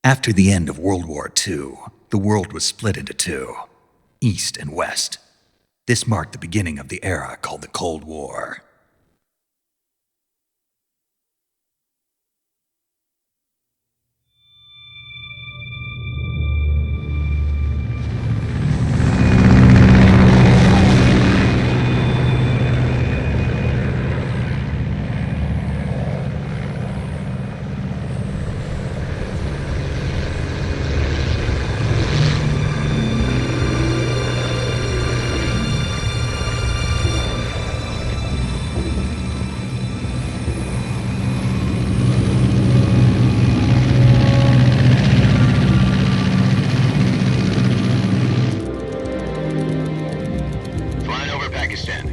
After the end of World War II, the world was split into two, East and West. This marked the beginning of the era called the Cold War.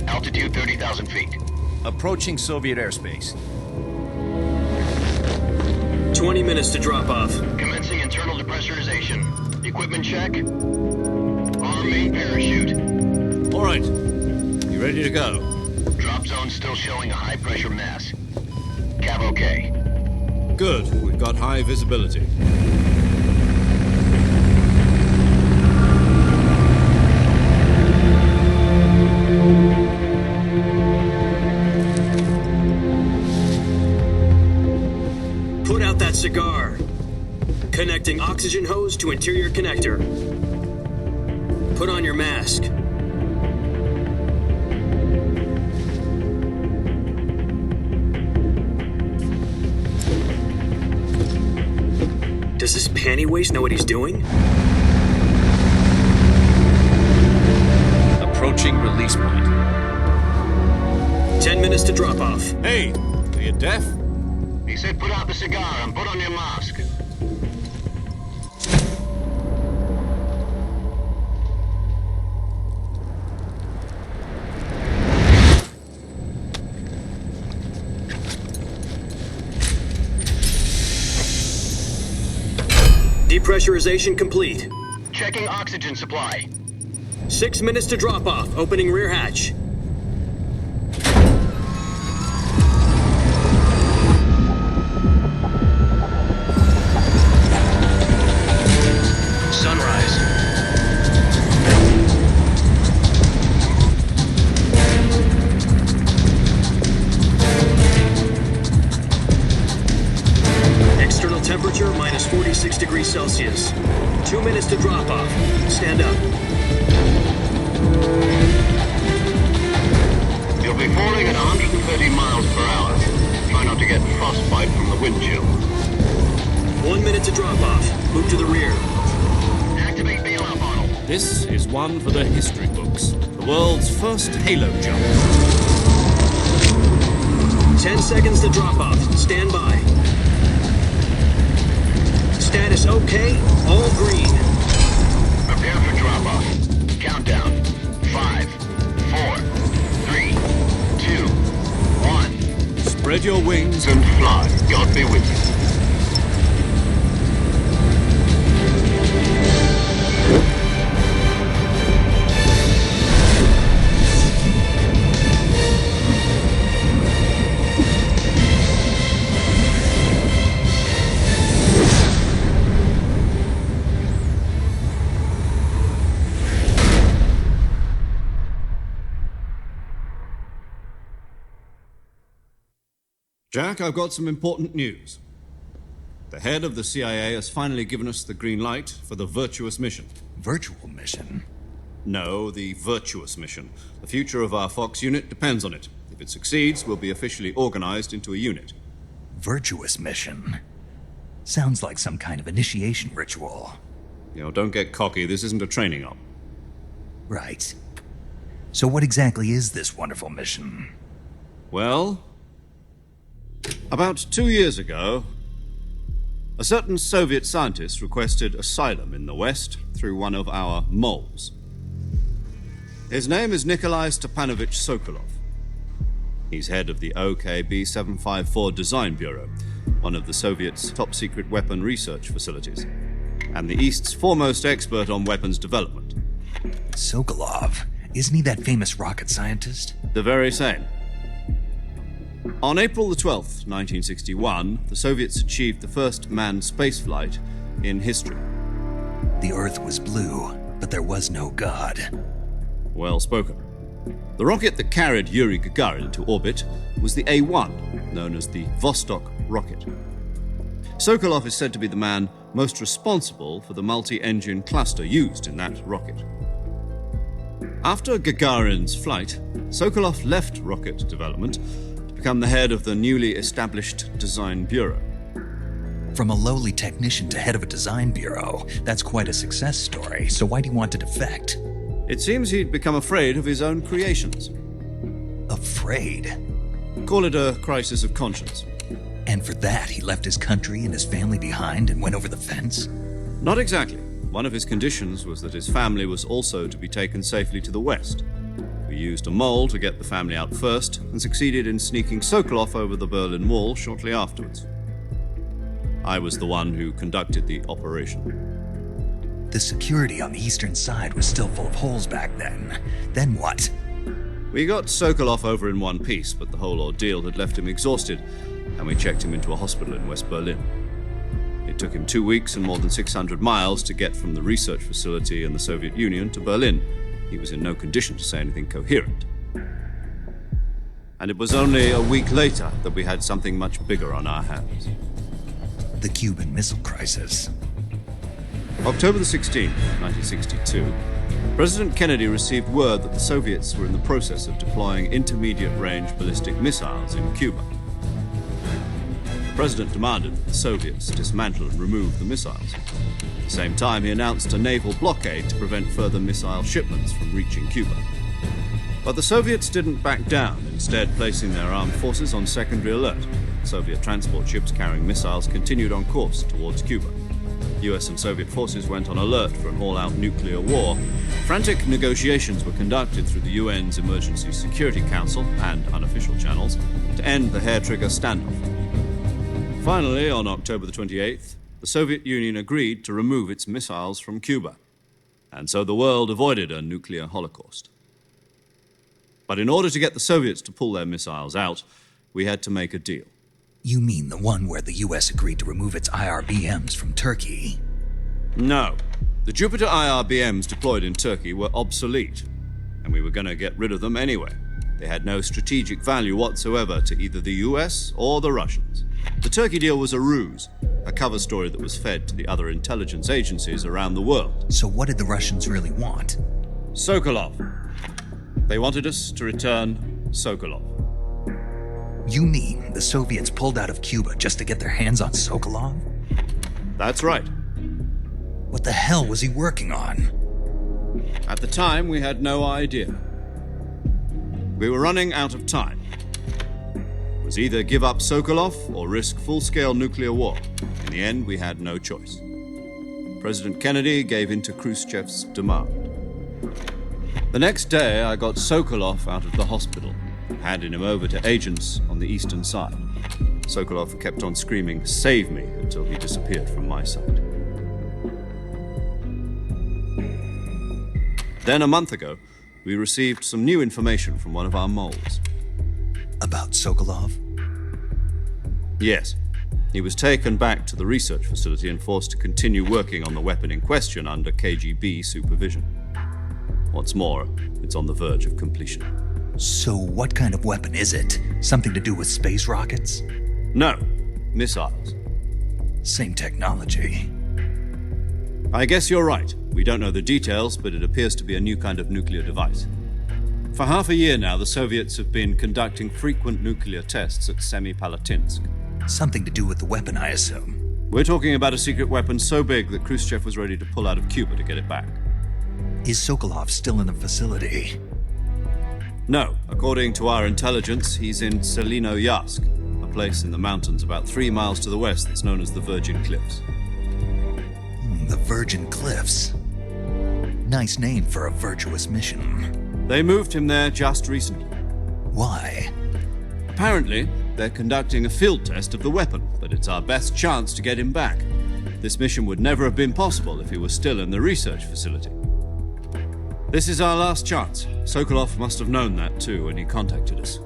Altitude 30,000 feet. Approaching Soviet airspace. 20 minutes to drop off. Commencing internal depressurization. Equipment check. Arm main parachute. All right. You ready to go? Drop zone still showing a high pressure mass. Cav okay. Good. We've got high visibility. Put out that cigar. Connecting oxygen hose to interior connector. Put on your mask. Does this panty waste know what he's doing? Approaching release point. 10 minutes to drop off. Hey, are you deaf? He said put out the cigar and put on your mask. Depressurization complete. Checking oxygen supply. 6 minutes to drop off. Opening rear hatch. Sunrise. External temperature minus 46 degrees Celsius. 2 minutes to drop off. Stand up. You'll be falling at 130 miles per hour. Try not to get frostbite from the wind chill. 1 minute to drop off. Move to the rear. Activate bailout model. This is one for the history books. The world's first halo jump. 10 seconds to drop off. Stand by. Status okay. All green. Prepare for drop off. Countdown. 5, 4, 3, 2, 1. Spread your wings And fly. God be with you. Jack, I've got some important news. The head of the CIA has finally given us the green light for the virtuous mission. Virtual mission? No, the virtuous mission. The future of our Fox unit depends on it. If it succeeds, we'll be officially organized into a unit. Virtuous mission? Sounds like some kind of initiation ritual. You know, don't get cocky. This isn't a training op. Right. So what exactly is this wonderful mission? Well, about 2 years ago, a certain Soviet scientist requested asylum in the West through one of our moles. His name is Nikolai Stepanovich Sokolov. He's head of the OKB 754 Design Bureau, one of the Soviets' top-secret weapon research facilities, and the East's foremost expert on weapons development. Sokolov? Isn't he that famous rocket scientist? The very same. On April the 12th, 1961, the Soviets achieved the first manned spaceflight in history. The Earth was blue, but there was no God. Well spoken. The rocket that carried Yuri Gagarin to orbit was the A-1, known as the Vostok rocket. Sokolov is said to be the man most responsible for the multi-engine cluster used in that rocket. After Gagarin's flight, Sokolov left rocket development to become the head of the newly established Design Bureau. From a lowly technician to head of a design bureau, that's quite a success story, so why do you want to defect? It seems he'd become afraid of his own creations. Afraid? Call it a crisis of conscience. And for that, he left his country and his family behind and went over the fence? Not exactly. One of his conditions was that his family was also to be taken safely to the west. We used a mole to get the family out first and succeeded in sneaking Sokolov over the Berlin Wall shortly afterwards. I was the one who conducted the operation. The security on the eastern side was still full of holes back then. Then what? We got Sokolov over in one piece, but the whole ordeal had left him exhausted, and we checked him into a hospital in West Berlin. It took him 2 weeks and more than 600 miles to get from the research facility in the Soviet Union to Berlin. He was in no condition to say anything coherent. And it was only a week later that we had something much bigger on our hands. The Cuban Missile Crisis. October the 16th, 1962, President Kennedy received word that the Soviets were in the process of deploying intermediate-range ballistic missiles in Cuba. The President demanded that the Soviets dismantle and remove the missiles. At the same time, he announced a naval blockade to prevent further missile shipments from reaching Cuba. But the Soviets didn't back down, instead placing their armed forces on secondary alert. Soviet transport ships carrying missiles continued on course towards Cuba. US and Soviet forces went on alert for an all-out nuclear war. Frantic negotiations were conducted through the UN's Emergency Security Council and unofficial channels to end the hair-trigger standoff. Finally, on October the 28th, the Soviet Union agreed to remove its missiles from Cuba, and so the world avoided a nuclear holocaust. But in order to get the Soviets to pull their missiles out, we had to make a deal. You mean the one where the US agreed to remove its IRBMs from Turkey? No. The Jupiter IRBMs deployed in Turkey were obsolete, and we were going to get rid of them anyway. They had no strategic value whatsoever to either the US or the Russians. The Turkey deal was a ruse, a cover story that was fed to the other intelligence agencies around the world. So what did the Russians really want? Sokolov. They wanted us to return Sokolov. You mean the Soviets pulled out of Cuba just to get their hands on Sokolov? That's right. What the hell was he working on? At the time, we had no idea. We were running out of time. It was either give up Sokolov or risk full-scale nuclear war. In the end, we had no choice. President Kennedy gave in to Khrushchev's demand. The next day, I got Sokolov out of the hospital, handing him over to agents on the eastern side. Sokolov kept on screaming, "Save me," until he disappeared from my sight. Then a month ago, we received some new information from one of our moles. About Sokolov? Yes. He was taken back to the research facility and forced to continue working on the weapon in question under KGB supervision. What's more, it's on the verge of completion. So what kind of weapon is it? Something to do with space rockets? No, missiles. Same technology. I guess you're right. We don't know the details, but it appears to be a new kind of nuclear device. For half a year now, the Soviets have been conducting frequent nuclear tests at Semipalatinsk. Something to do with the weapon, I assume. We're talking about a secret weapon so big that Khrushchev was ready to pull out of Cuba to get it back. Is Sokolov still in the facility? No. According to our intelligence, he's in Selinoyarsk, a place in the mountains about 3 miles to the west that's known as the Virgin Cliffs. The Virgin Cliffs. Nice name for a virtuous mission. They moved him there just recently. Why? Apparently, they're conducting a field test of the weapon, but it's our best chance to get him back. This mission would never have been possible if he was still in the research facility. This is our last chance. Sokolov must have known that too when he contacted us.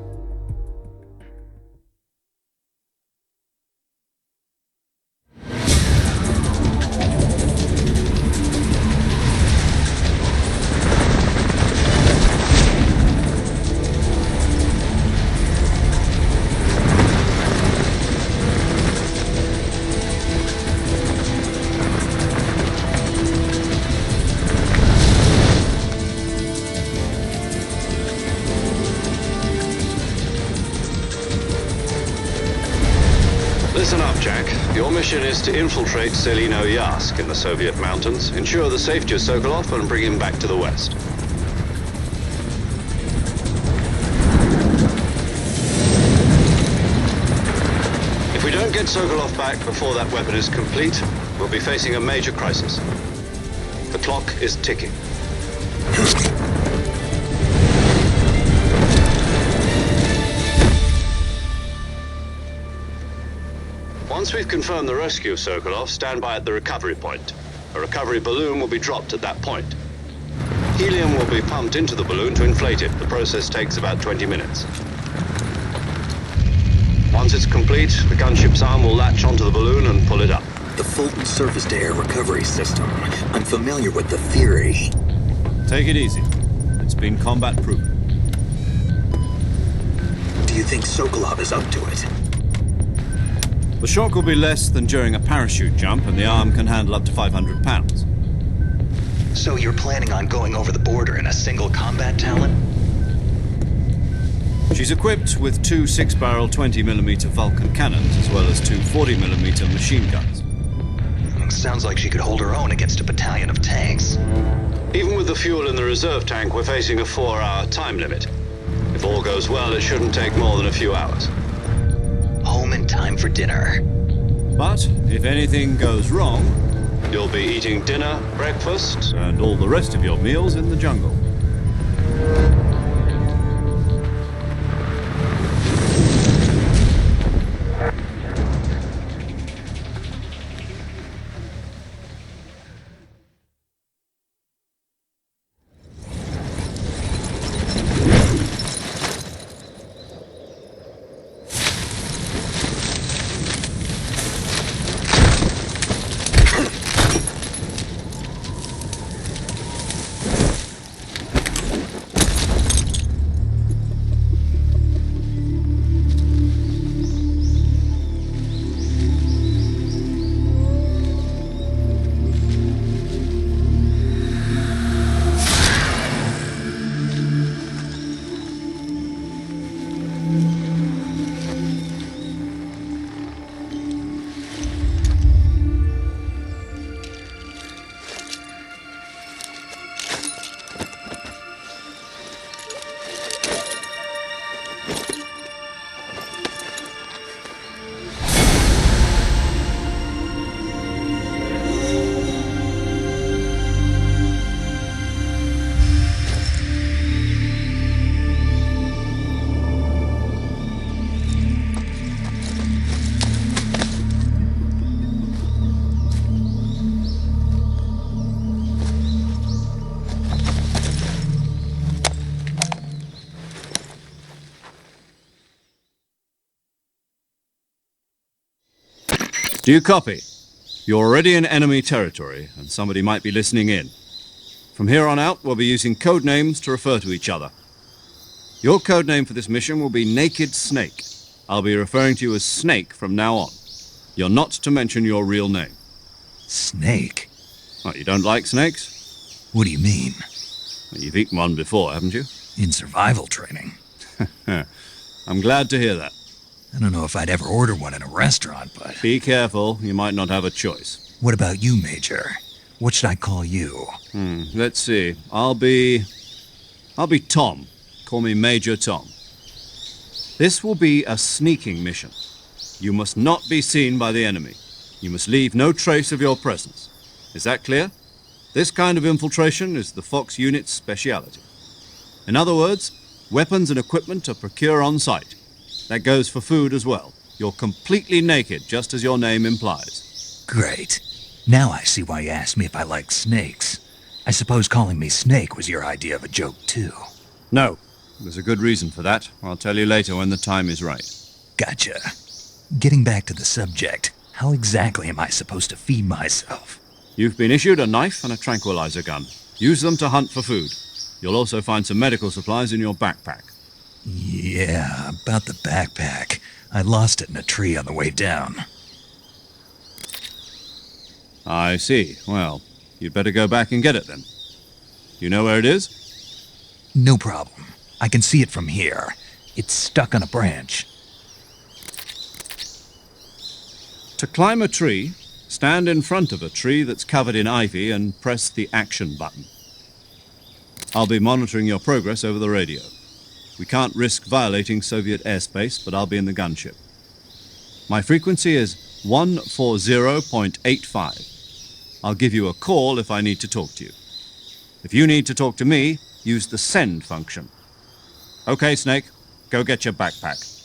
Your mission is to infiltrate Selino-Yask in the Soviet mountains, ensure the safety of Sokolov, and bring him back to the west. If we don't get Sokolov back before that weapon is complete, we'll be facing a major crisis. The clock is ticking. Once we've confirmed the rescue of Sokolov, stand by at the recovery point. A recovery balloon will be dropped at that point. Helium will be pumped into the balloon to inflate it. The process takes about 20 minutes. Once it's complete, the gunship's arm will latch onto the balloon and pull it up. The Fulton surface-to-air recovery system. I'm familiar with the theory. Take it easy. It's been combat-proven. Do you think Sokolov is up to it? The shock will be less than during a parachute jump, and the arm can handle up to 500 pounds. So you're planning on going over the border in a single combat talent? She's equipped with two 6-barrel 20mm Vulcan cannons, as well as two 40mm machine guns. Sounds like she could hold her own against a battalion of tanks. Even with the fuel in the reserve tank, we're facing a 4-hour time limit. If all goes well, it shouldn't take more than a few hours. Home in time for dinner. But if anything goes wrong, you'll be eating dinner, breakfast, and all the rest of your meals in the jungle. Do you copy? You're already in enemy territory, and somebody might be listening in. From here on out, we'll be using code names to refer to each other. Your code name for this mission will be Naked Snake. I'll be referring to you as Snake from now on. You're not to mention your real name. Snake? What, you don't like snakes? What do you mean? Well, you've eaten one before, haven't you? In survival training. I'm glad to hear that. I don't know if I'd ever order one in a restaurant, but... Be careful, you might not have a choice. What about you, Major? What should I call you? Let's see. I'll be Tom. Call me Major Tom. This will be a sneaking mission. You must not be seen by the enemy. You must leave no trace of your presence. Is that clear? This kind of infiltration is the Fox unit's speciality. In other words, weapons and equipment are procured on site. That goes for food as well. You're completely naked, just as your name implies. Great. Now I see why you asked me if I like snakes. I suppose calling me Snake was your idea of a joke, too. No. There's a good reason for that. I'll tell you later when the time is right. Gotcha. Getting back to the subject, how exactly am I supposed to feed myself? You've been issued a knife and a tranquilizer gun. Use them to hunt for food. You'll also find some medical supplies in your backpack. Yeah, about the backpack. I lost it in a tree on the way down. I see. Well, you'd better go back and get it then. You know where it is? No problem. I can see it from here. It's stuck on a branch. To climb a tree, stand in front of a tree that's covered in ivy and press the action button. I'll be monitoring your progress over the radio. We can't risk violating Soviet airspace, but I'll be in the gunship. My frequency is 140.85. I'll give you a call if I need to talk to you. If you need to talk to me, use the send function. Okay, Snake, go get your backpack.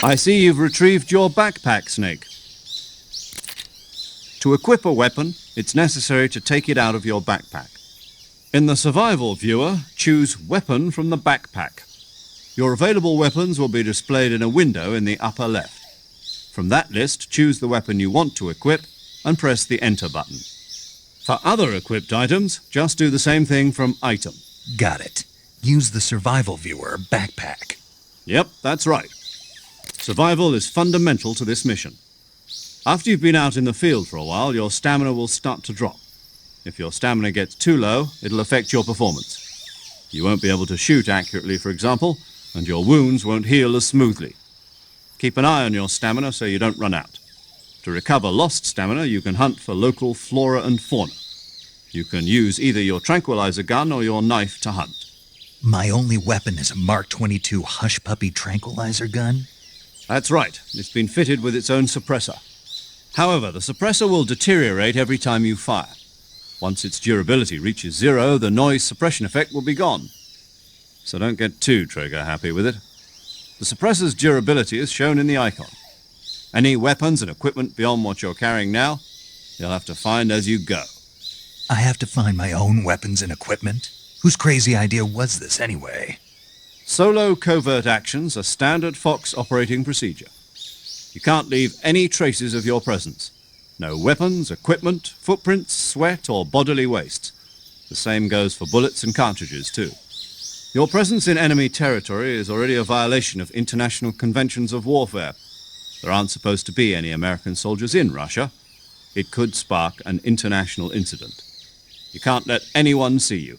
I see you've retrieved your backpack, Snake. To equip a weapon, it's necessary to take it out of your backpack. In the survival viewer, choose Weapon from the backpack. Your available weapons will be displayed in a window in the upper left. From that list, choose the weapon you want to equip and press the Enter button. For other equipped items, just do the same thing from Item. Got it. Use the survival viewer backpack. Yep, that's right. Survival is fundamental to this mission. After you've been out in the field for a while, your stamina will start to drop. If your stamina gets too low, it'll affect your performance. You won't be able to shoot accurately, for example, and your wounds won't heal as smoothly. Keep an eye on your stamina so you don't run out. To recover lost stamina, you can hunt for local flora and fauna. You can use either your tranquilizer gun or your knife to hunt. My only weapon is a Mark 22 Hush Puppy tranquilizer gun? That's right. It's been fitted with its own suppressor. However, the suppressor will deteriorate every time you fire. Once its durability reaches 0, the noise suppression effect will be gone. So don't get too trigger-happy with it. The suppressor's durability is shown in the icon. Any weapons and equipment beyond what you're carrying now, you'll have to find as you go. I have to find my own weapons and equipment? Whose crazy idea was this anyway? Solo covert actions are standard Fox operating procedure. You can't leave any traces of your presence. No weapons, equipment, footprints, sweat, or bodily waste. The same goes for bullets and cartridges, too. Your presence in enemy territory is already a violation of international conventions of warfare. There aren't supposed to be any American soldiers in Russia. It could spark an international incident. You can't let anyone see you.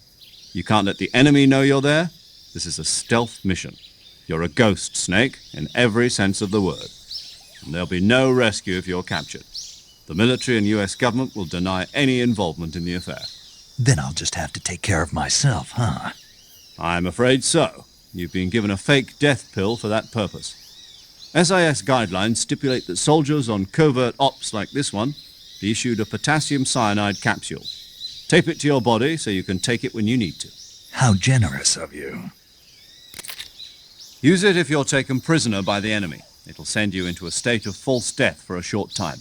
You can't let the enemy know you're there. This is a stealth mission. You're a ghost, Snake, in every sense of the word. And there'll be no rescue if you're captured. The military and US government will deny any involvement in the affair. Then I'll just have to take care of myself, huh? I'm afraid so. You've been given a fake death pill for that purpose. SIS guidelines stipulate that soldiers on covert ops like this one be issued a potassium cyanide capsule. Tape it to your body so you can take it when you need to. How generous of you. Use it if you're taken prisoner by the enemy. It'll send you into a state of false death for a short time.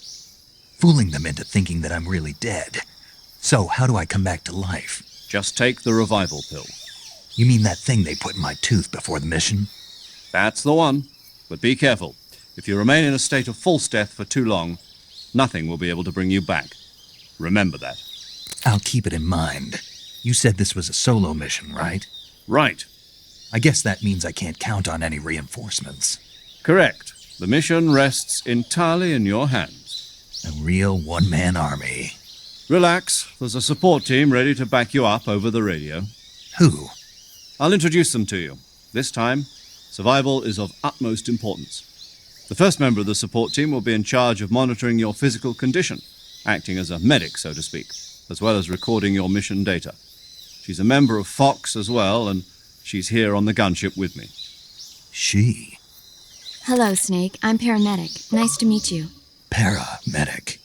Fooling them into thinking that I'm really dead. So how do I come back to life? Just take the revival pill. You mean that thing they put in my tooth before the mission? That's the one. But be careful. If you remain in a state of false death for too long, nothing will be able to bring you back. Remember that. I'll keep it in mind. You said this was a solo mission, right? Right. I guess that means I can't count on any reinforcements. Correct. The mission rests entirely in your hands. A real one-man army. Relax. There's a support team ready to back you up over the radio. Who? I'll introduce them to you. This time, survival is of utmost importance. The first member of the support team will be in charge of monitoring your physical condition, acting as a medic, so to speak, as well as recording your mission data. She's a member of Fox as well, and she's here on the gunship with me. She? Hello, Snake. I'm paramedic. Nice to meet you. Paramedic.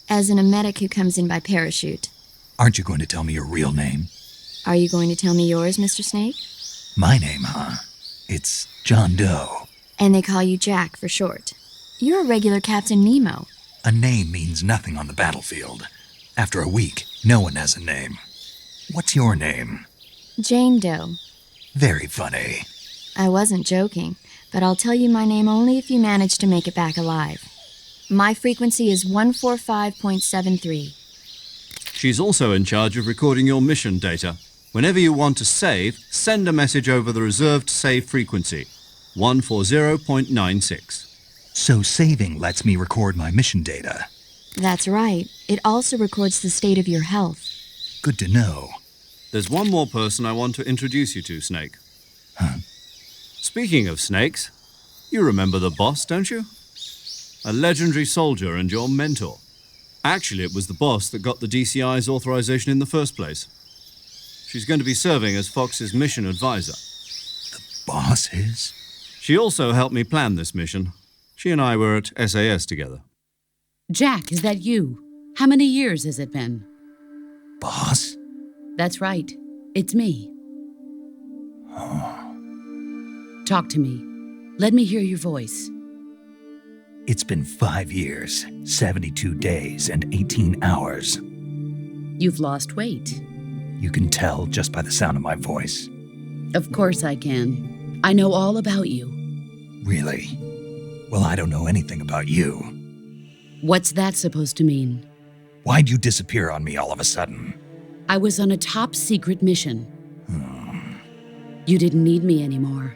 As in a medic who comes in by parachute. Aren't you going to tell me your real name? Are you going to tell me yours, Mr. Snake? My name, huh? It's John Doe. And they call you Jack for short. You're a regular Captain Nemo. A name means nothing on the battlefield. After a week, no one has a name. What's your name? Jane Doe. Very funny. I wasn't joking, but I'll tell you my name only if you manage to make it back alive. My frequency is 145.73. She's also in charge of recording your mission data. Whenever you want to save, send a message over the reserved save frequency, 140.96. So saving lets me record my mission data. That's right. It also records the state of your health. Good to know. There's one more person I want to introduce you to, Snake. Huh? Speaking of snakes, you remember the boss, don't you? A legendary soldier and your mentor. Actually, it was the boss that got the DCI's authorization in the first place. She's going to be serving as Fox's mission advisor. The boss is? She also helped me plan this mission. She and I were at SAS together. Jack, is that you? How many years has it been? Boss? That's right. It's me. Oh. Talk to me. Let me hear your voice. It's been 5 years, 72 days, and 18 hours. You've lost weight. You can tell just by the sound of my voice. Of course I can. I know all about you. Really? Well, I don't know anything about you. What's that supposed to mean? Why'd you disappear on me all of a sudden? I was on a top secret mission. You didn't need me anymore.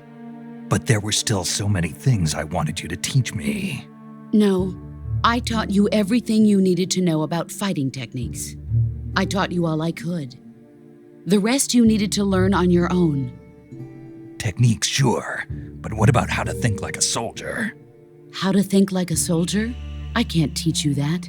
But there were still so many things I wanted you to teach me. No, I taught you everything you needed to know about fighting techniques. I taught you all I could. The rest you needed to learn on your own. Techniques, sure. But what about how to think like a soldier? How to think like a soldier? I can't teach you that.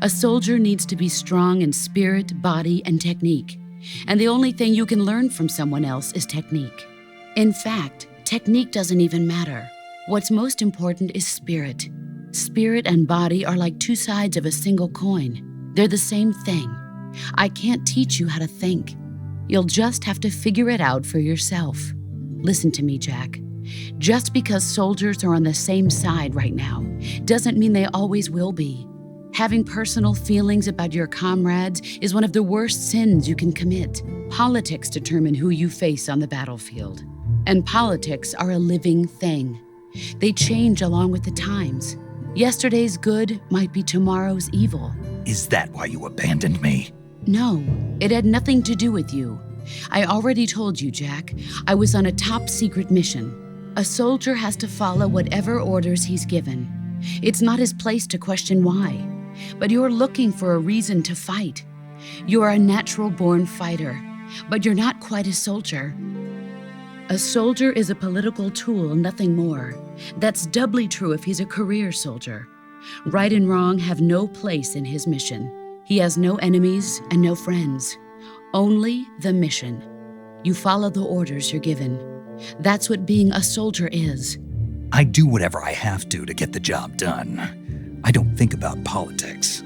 A soldier needs to be strong in spirit, body, and technique. And the only thing you can learn from someone else is technique. In fact, technique doesn't even matter. What's most important is spirit. Spirit and body are like two sides of a single coin. They're the same thing. I can't teach you how to think. You'll just have to figure it out for yourself. Listen to me, Jack. Just because soldiers are on the same side right now doesn't mean they always will be. Having personal feelings about your comrades is one of the worst sins you can commit. Politics determine who you face on the battlefield. And politics are a living thing. They change along with the times. Yesterday's good might be tomorrow's evil. Is that why you abandoned me? No, it had nothing to do with you. I already told you, Jack. I was on a top secret mission. A soldier has to follow whatever orders he's given. It's not his place to question why. But you're looking for a reason to fight. You're a natural-born fighter, but you're not quite a soldier. A soldier is a political tool, nothing more. That's doubly true if he's a career soldier. Right and wrong have no place in his mission. He has no enemies and no friends. Only the mission. You follow the orders you're given. That's what being a soldier is. I do whatever I have to get the job done. I don't think about politics.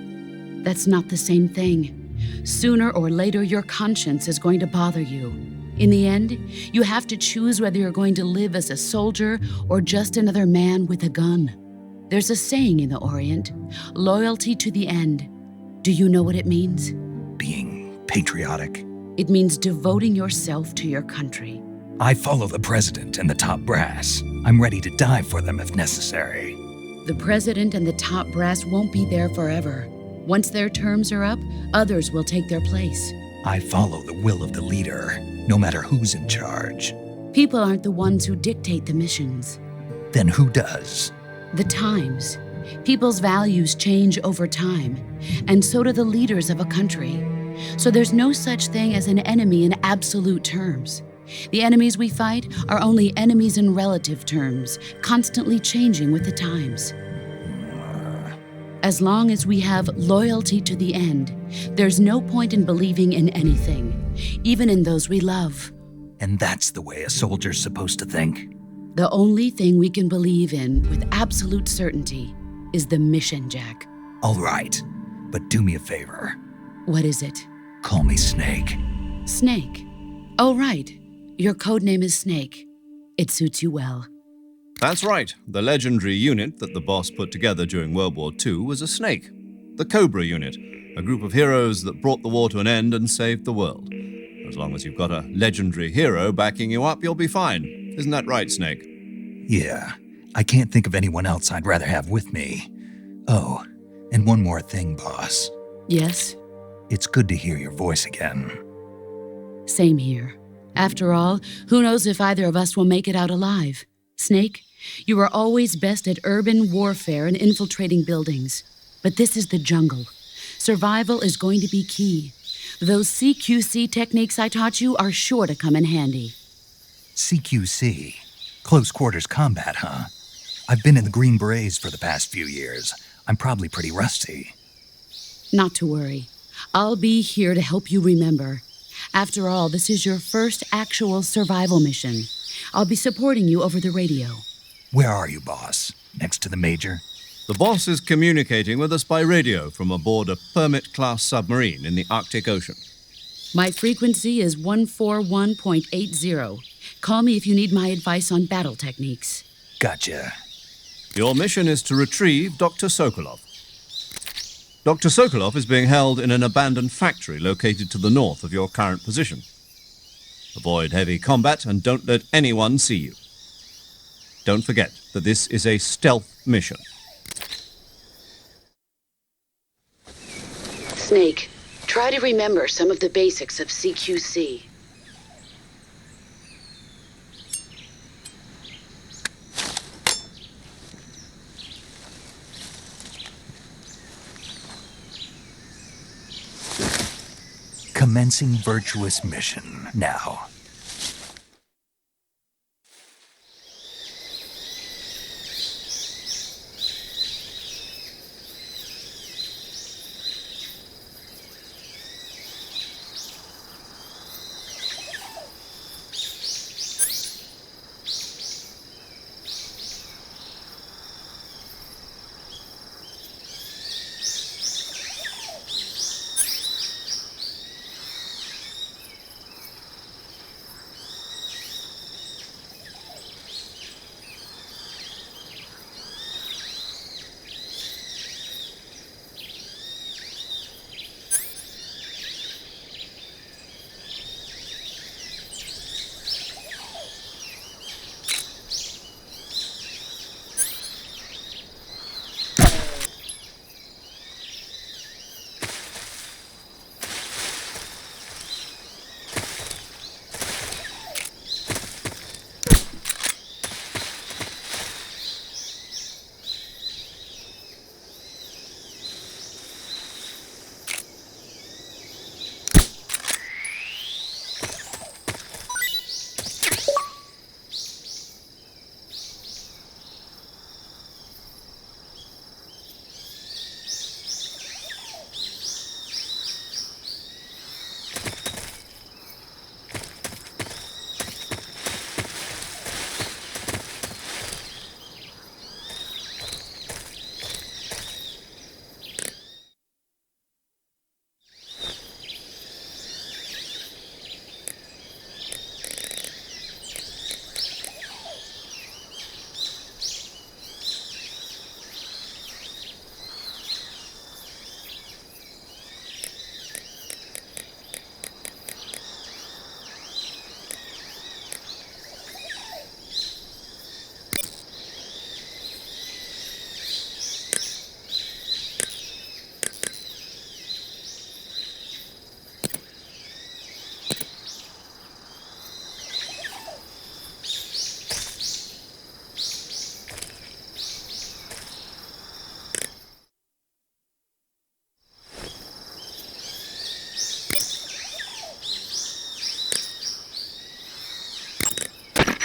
That's not the same thing. Sooner or later, your conscience is going to bother you. In the end, you have to choose whether you're going to live as a soldier or just another man with a gun. There's a saying in the Orient, loyalty to the end. Do you know what it means? Being patriotic. It means devoting yourself to your country. I follow the president and the top brass. I'm ready to die for them if necessary. The president and the top brass won't be there forever. Once their terms are up, others will take their place. I follow the will of the leader, no matter who's in charge. People aren't the ones who dictate the missions. Then who does? The times. People's values change over time, and so do the leaders of a country. So there's no such thing as an enemy in absolute terms. The enemies we fight are only enemies in relative terms, constantly changing with the times. As long as we have loyalty to the end, there's no point in believing in anything, even in those we love. And that's the way a soldier's supposed to think? The only thing we can believe in with absolute certainty is the mission, Jack. All right, but do me a favor. What is it? Call me Snake. Snake. Oh, right. Your code name is Snake. It suits you well. That's right. The legendary unit that the boss put together during World War II was a snake. The Cobra unit, a group of heroes that brought the war to an end and saved the world. As long as you've got a legendary hero backing you up, you'll be fine. Isn't that right, Snake? Yeah, I can't think of anyone else I'd rather have with me. Oh, and one more thing, boss. Yes? It's good to hear your voice again. Same here. After all, who knows if either of us will make it out alive? Snake, you are always best at urban warfare and infiltrating buildings. But this is the jungle. Survival is going to be key. Those CQC techniques I taught you are sure to come in handy. CQC? Close quarters combat, huh? I've been in the Green Berets for the past few years. I'm probably pretty rusty. Not to worry. I'll be here to help you remember. After all, this is your first actual survival mission. I'll be supporting you over the radio. Where are you, boss? Next to the Major? The boss is communicating with us by radio from aboard a Permit-class submarine in the Arctic Ocean. My frequency is 141.80. Call me if you need my advice on battle techniques. Gotcha. Your mission is to retrieve Dr. Sokolov. Dr. Sokolov is being held in an abandoned factory located to the north of your current position. Avoid heavy combat and don't let anyone see you. Don't forget that this is a stealth mission. Snake, try to remember some of the basics of CQC. Commencing virtuous mission now.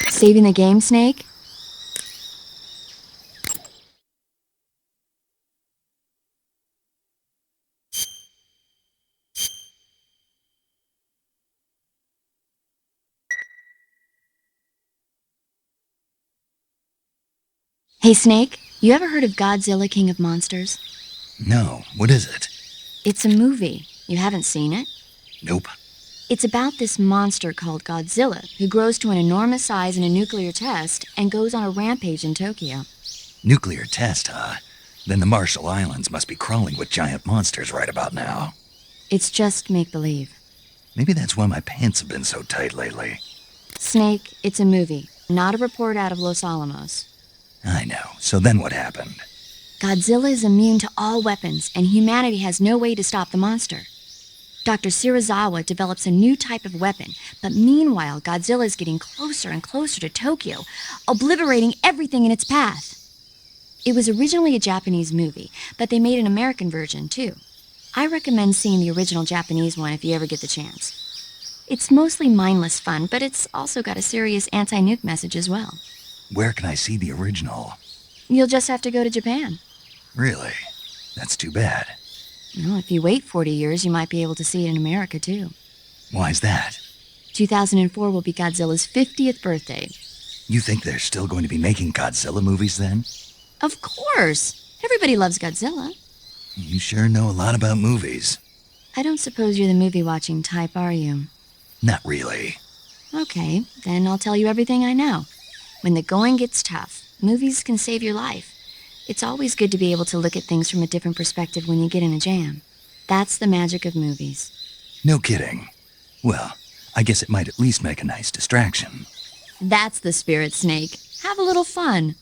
Saving the game, Snake? Hey, Snake, you ever heard of Godzilla, King of Monsters? No, what is it? It's a movie. You haven't seen it? Nope. It's about this monster called Godzilla who grows to an enormous size in a nuclear test and goes on a rampage in Tokyo. Nuclear test, huh? Then the Marshall Islands must be crawling with giant monsters right about now. It's just make-believe. Maybe that's why my pants have been so tight lately. Snake, it's a movie, not a report out of Los Alamos. I know. So then what happened? Godzilla is immune to all weapons, and humanity has no way to stop the monster. Dr. Shirazawa develops a new type of weapon, but meanwhile, Godzilla is getting closer and closer to Tokyo, obliterating everything in its path. It was originally a Japanese movie, but they made an American version, too. I recommend seeing the original Japanese one if you ever get the chance. It's mostly mindless fun, but it's also got a serious anti-nuke message as well. Where can I see the original? You'll just have to go to Japan. Really? That's too bad. Well, if you wait 40 years, you might be able to see it in America, too. Why's that? 2004 will be Godzilla's 50th birthday. You think they're still going to be making Godzilla movies then? Of course! Everybody loves Godzilla. You sure know a lot about movies. I don't suppose you're the movie-watching type, are you? Not really. Okay, then I'll tell you everything I know. When the going gets tough, movies can save your life. It's always good to be able to look at things from a different perspective when you get in a jam. That's the magic of movies. No kidding. Well, I guess it might at least make a nice distraction. That's the spirit, Snake. Have a little fun.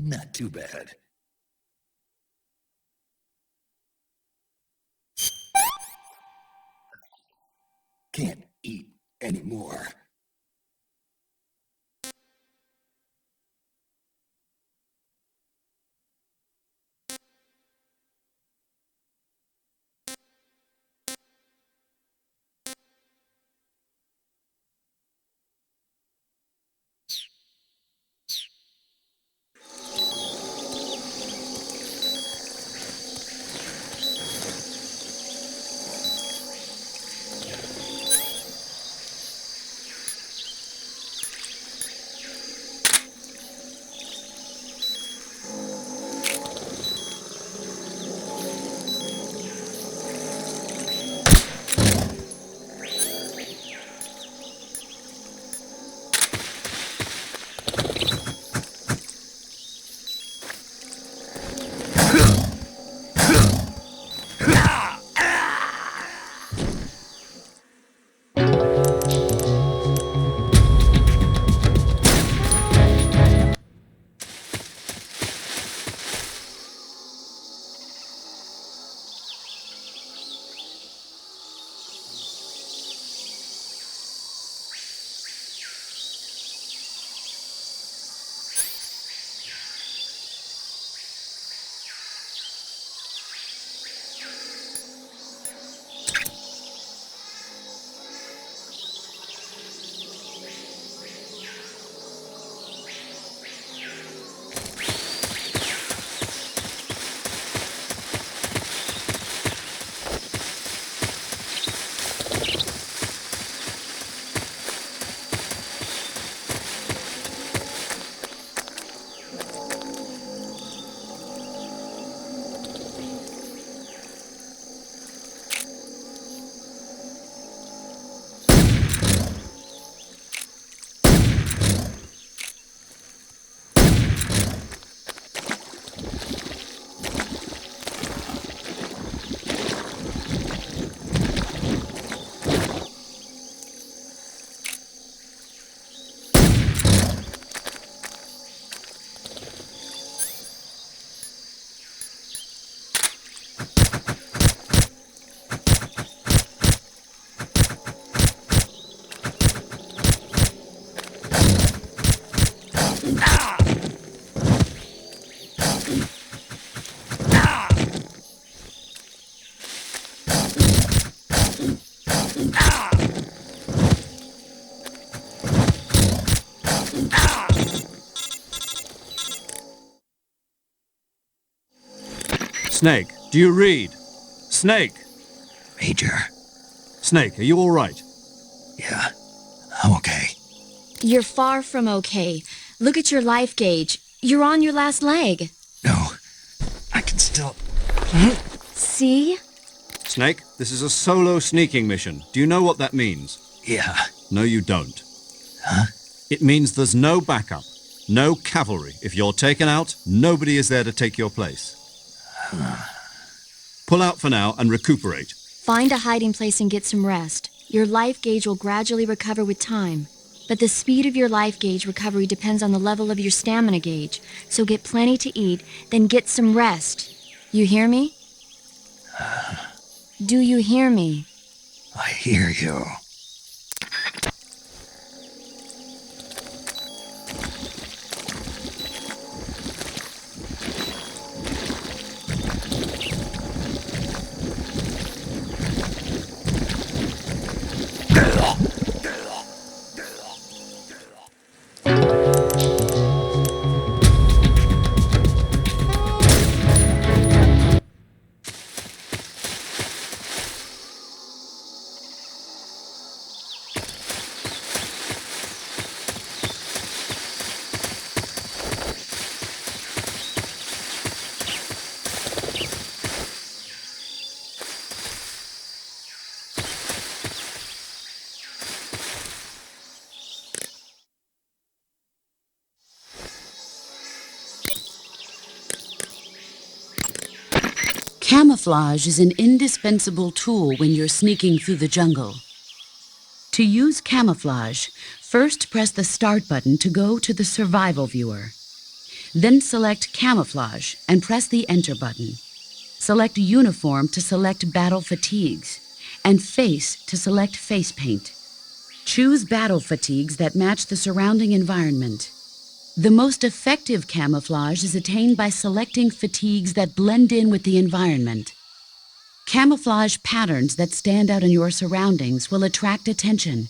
Not too bad. Can't eat anymore. Snake, do you read? Snake! Major. Snake, are you all right? Yeah, I'm okay. You're far from okay. Look at your life gauge. You're on your last leg. No, I can still... See? Snake, this is a solo sneaking mission. Do you know what that means? Yeah. No, you don't. Huh? It means there's no backup, no cavalry. If you're taken out, nobody is there to take your place. Pull out for now and recuperate. Find a hiding place and get some rest. Your life gauge will gradually recover with time. But the speed of your life gauge recovery depends on the level of your stamina gauge. So get plenty to eat, then get some rest. You hear me? Do you hear me? I hear you. Camouflage is an indispensable tool when you're sneaking through the jungle. To use camouflage, first press the Start button to go to the Survival viewer. Then select Camouflage and press the Enter button. Select Uniform to select Battle Fatigues, and Face to select Face Paint. Choose battle fatigues that match the surrounding environment. The most effective camouflage is attained by selecting fatigues that blend in with the environment. Camouflage patterns that stand out in your surroundings will attract attention.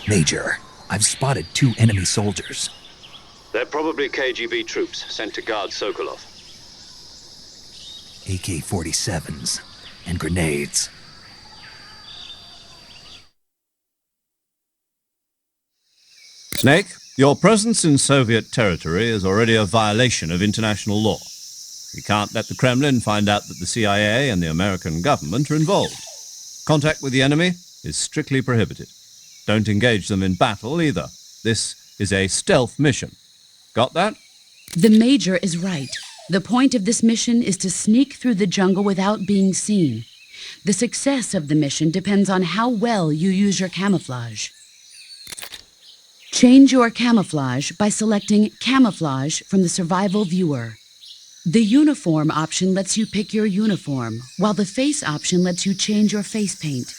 Major, I've spotted 2 enemy soldiers. They're probably KGB troops sent to guard Sokolov. AK-47s and grenades. Snake, your presence in Soviet territory is already a violation of international law. We can't let the Kremlin find out that the CIA and the American government are involved. Contact with the enemy is strictly prohibited. Don't engage them in battle either. This is a stealth mission. Got that? The Major is right. The point of this mission is to sneak through the jungle without being seen. The success of the mission depends on how well you use your camouflage. Change your camouflage by selecting Camouflage from the Survival Viewer. The Uniform option lets you pick your uniform, while the Face option lets you change your face paint.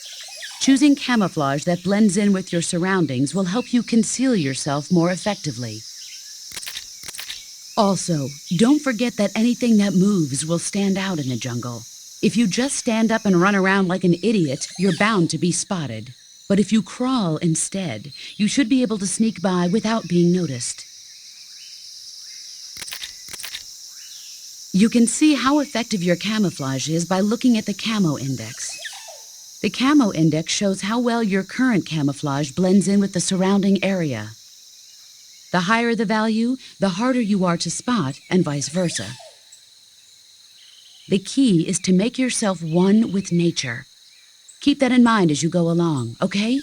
Choosing camouflage that blends in with your surroundings will help you conceal yourself more effectively. Also, don't forget that anything that moves will stand out in the jungle. If you just stand up and run around like an idiot, you're bound to be spotted. But if you crawl instead, you should be able to sneak by without being noticed. You can see how effective your camouflage is by looking at the camo index. The camo index shows how well your current camouflage blends in with the surrounding area. The higher the value, the harder you are to spot, and vice versa. The key is to make yourself one with nature. Keep that in mind as you go along, okay?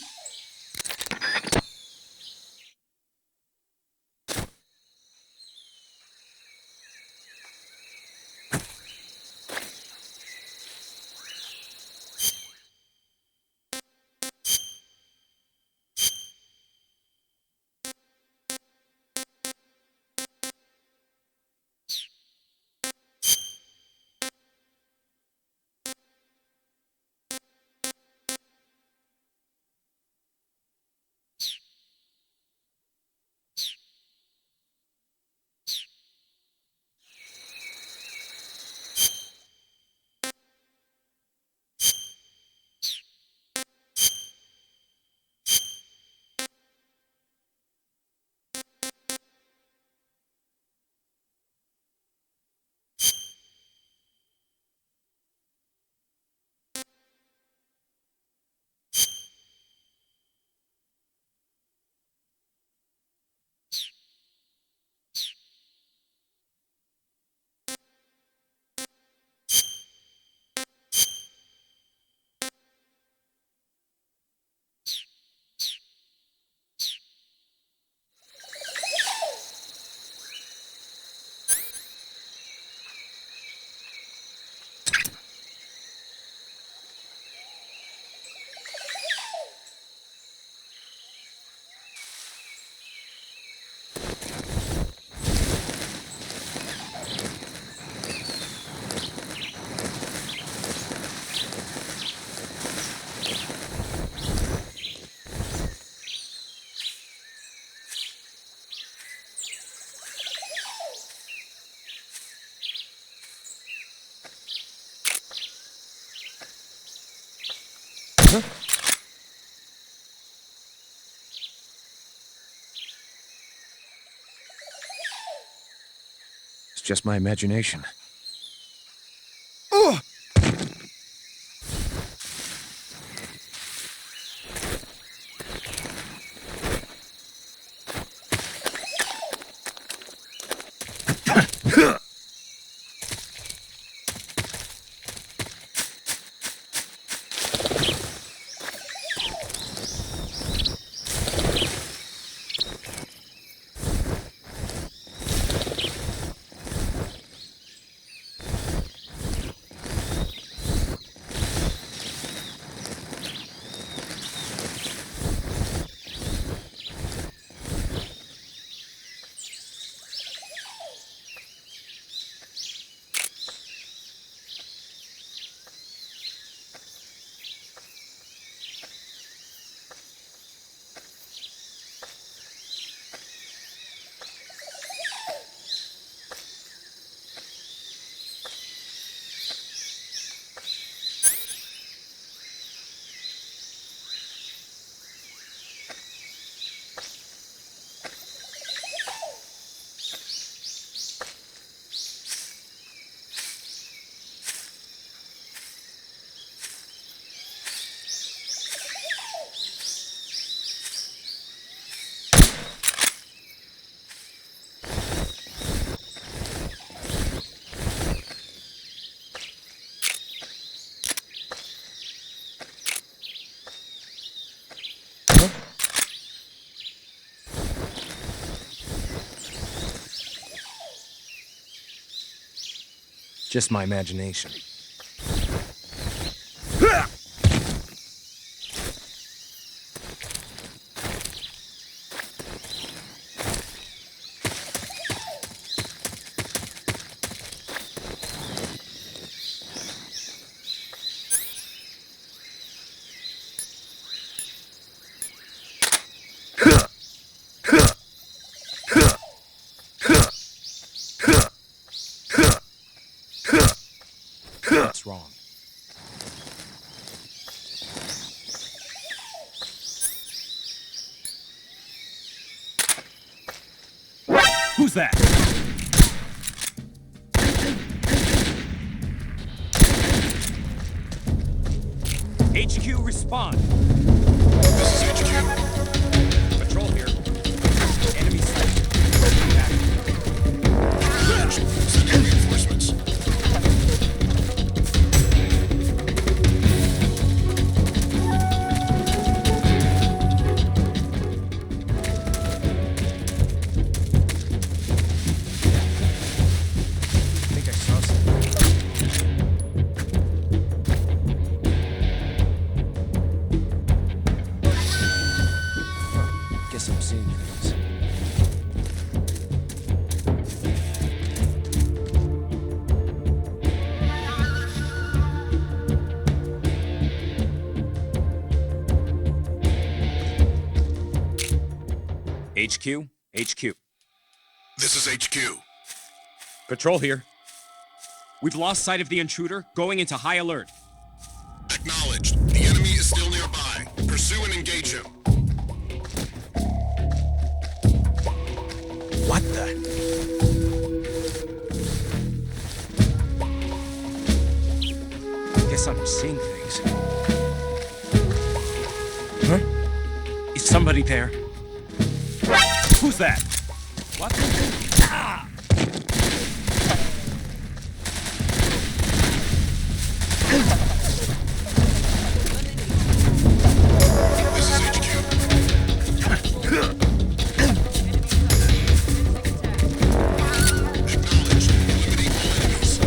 It's just my imagination. Just my imagination. what's wrong. Who's that? HQ, respond. This is HQ. Patrol here. Enemy sighted. Sending reinforcements. I think I saw something. Guess I'm seeing things. HQ, HQ. This is HQ. Patrol here. We've lost sight of the intruder, going into high alert. Acknowledged. The enemy is still nearby. Pursue and engage him. What the? Guess I'm seeing things. Huh? Is somebody there? Who's that? What? Ah! This is HQ. Acknowledged. Eliminate all enemies.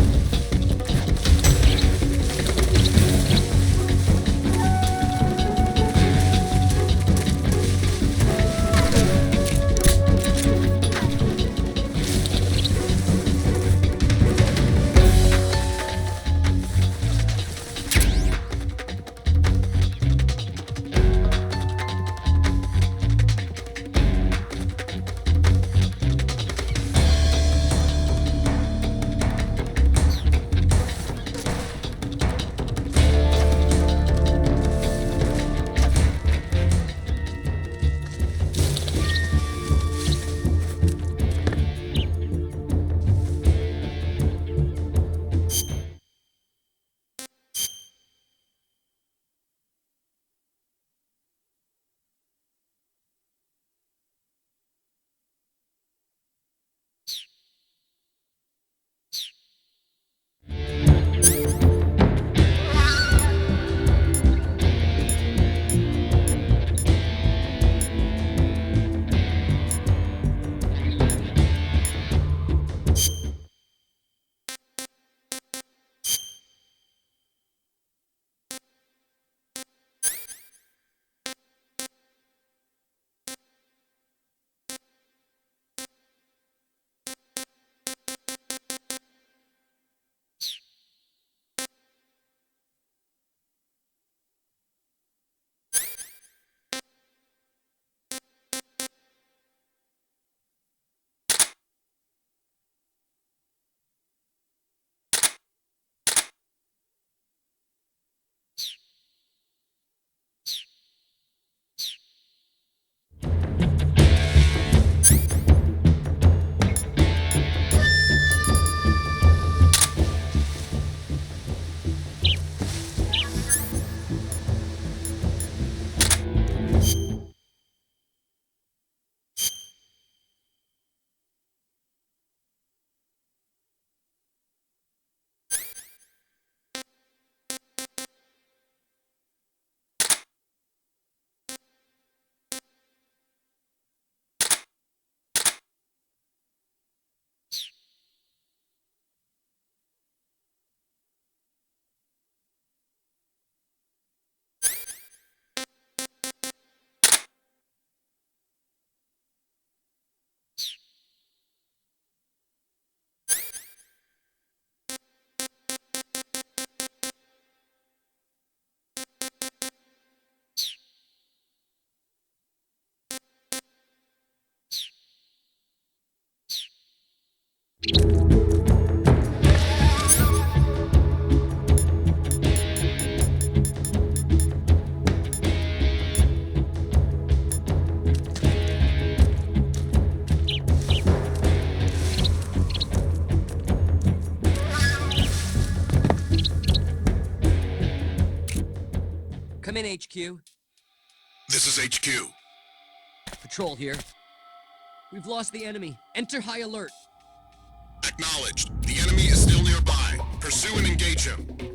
I'm in HQ. This is HQ. Patrol here. We've lost the enemy. Enter high alert. Acknowledged. The enemy is still nearby. Pursue and engage him.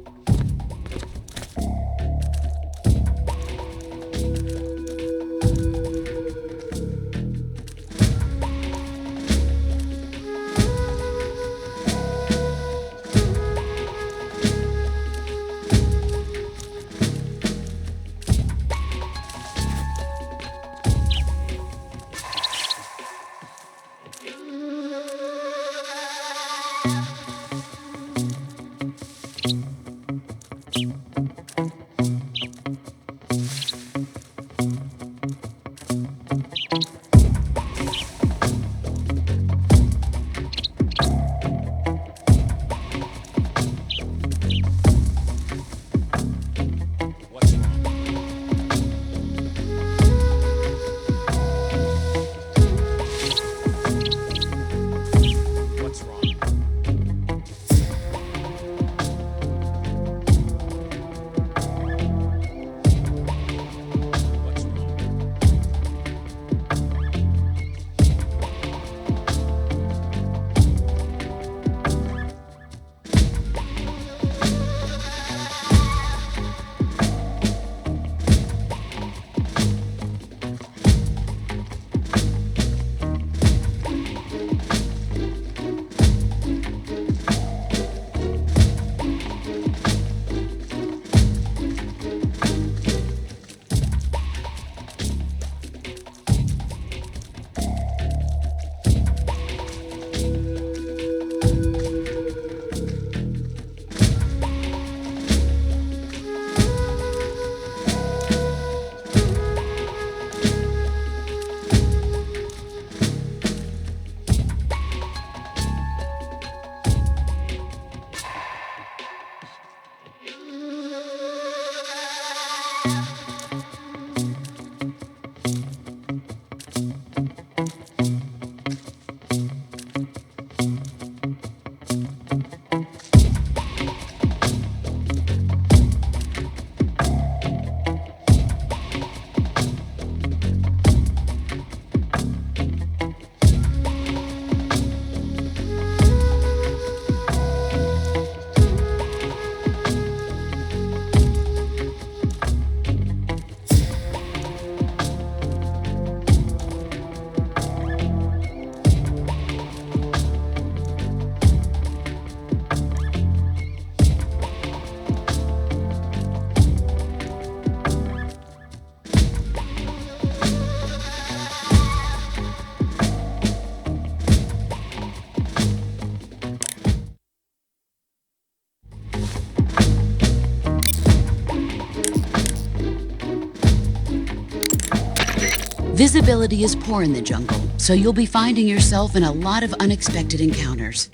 Visibility is poor in the jungle, so you'll be finding yourself in a lot of unexpected encounters.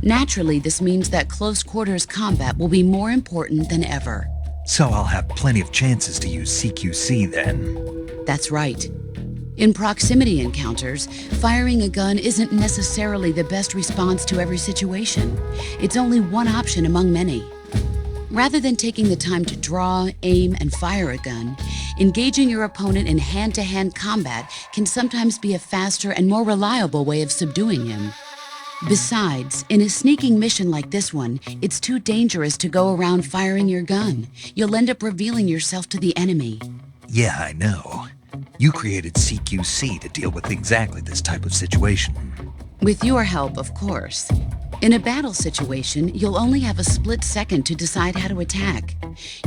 Naturally, this means that close quarters combat will be more important than ever. So I'll have plenty of chances to use CQC then. That's right. In proximity encounters, firing a gun isn't necessarily the best response to every situation. It's only one option among many. Rather than taking the time to draw, aim, and fire a gun, engaging your opponent in hand-to-hand combat can sometimes be a faster and more reliable way of subduing him. Besides, in a sneaking mission like this one, it's too dangerous to go around firing your gun. You'll end up revealing yourself to the enemy. Yeah, I know. You created CQC to deal with exactly this type of situation. With your help, of course. In a battle situation, you'll only have a split second to decide how to attack.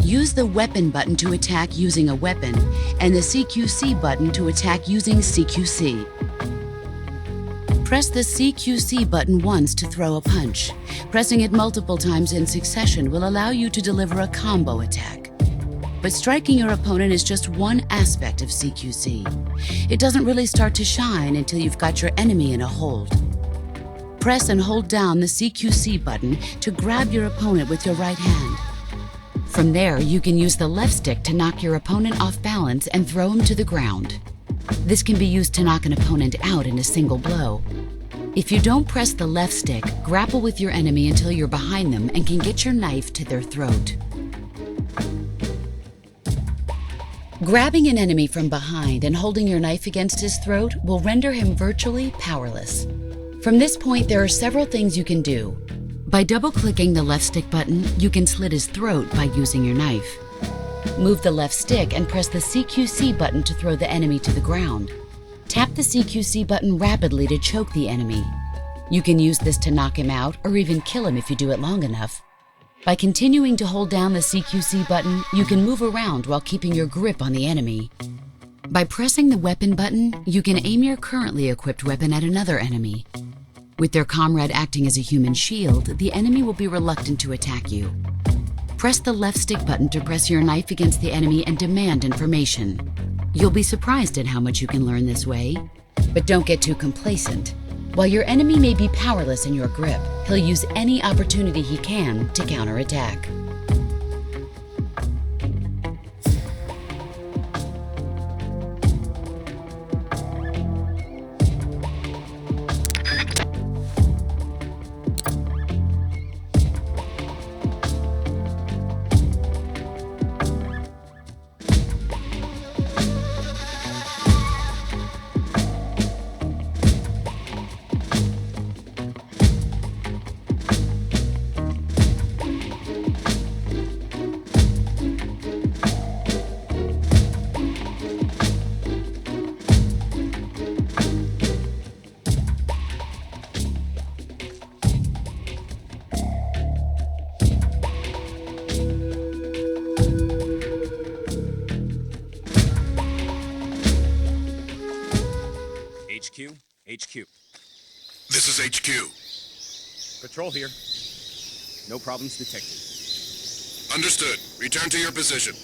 Use the weapon button to attack using a weapon, and the CQC button to attack using CQC. Press the CQC button once to throw a punch. Pressing it multiple times in succession will allow you to deliver a combo attack. But striking your opponent is just one aspect of CQC. It doesn't really start to shine until you've got your enemy in a hold. Press and hold down the CQC button to grab your opponent with your right hand. From there, you can use the left stick to knock your opponent off balance and throw him to the ground. This can be used to knock an opponent out in a single blow. If you don't press the left stick, grapple with your enemy until you're behind them and can get your knife to their throat. Grabbing an enemy from behind and holding your knife against his throat will render him virtually powerless. From this point, there are several things you can do. By double-clicking the left stick button, you can slit his throat by using your knife. Move the left stick and press the CQC button to throw the enemy to the ground. Tap the CQC button rapidly to choke the enemy. You can use this to knock him out or even kill him if you do it long enough. By continuing to hold down the CQC button, you can move around while keeping your grip on the enemy. By pressing the weapon button, you can aim your currently equipped weapon at another enemy. With their comrade acting as a human shield, the enemy will be reluctant to attack you. Press the left stick button to press your knife against the enemy and demand information. You'll be surprised at how much you can learn this way. But don't get too complacent. While your enemy may be powerless in your grip, he'll use any opportunity he can to counterattack. HQ. This is HQ. Patrol here. No problems detected. Understood. Return to your position.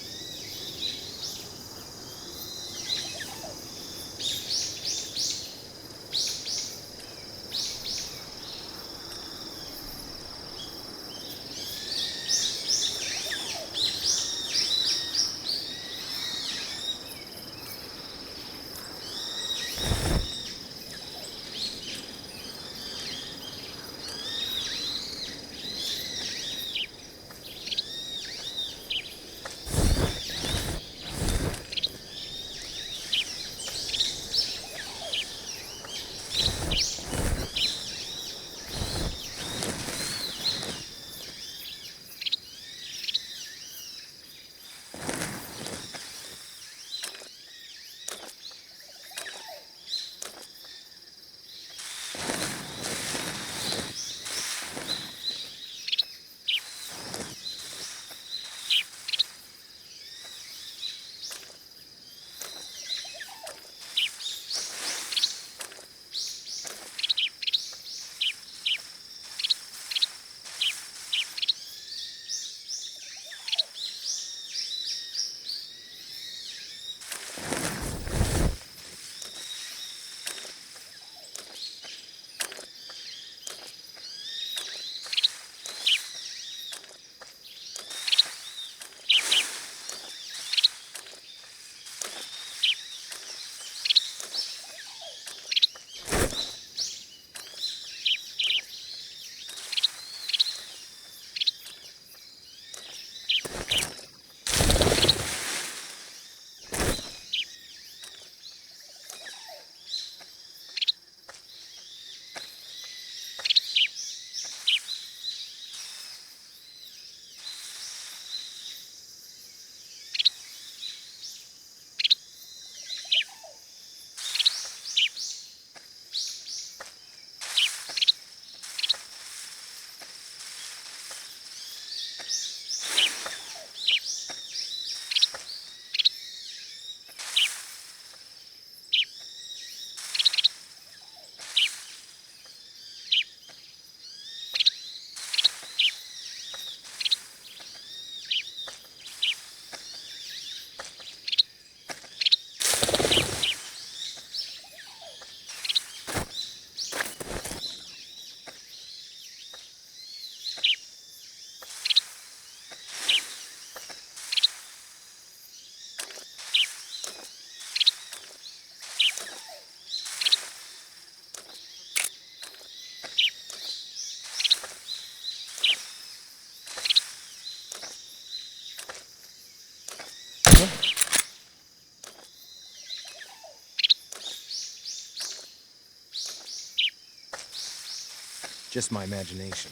Just my imagination.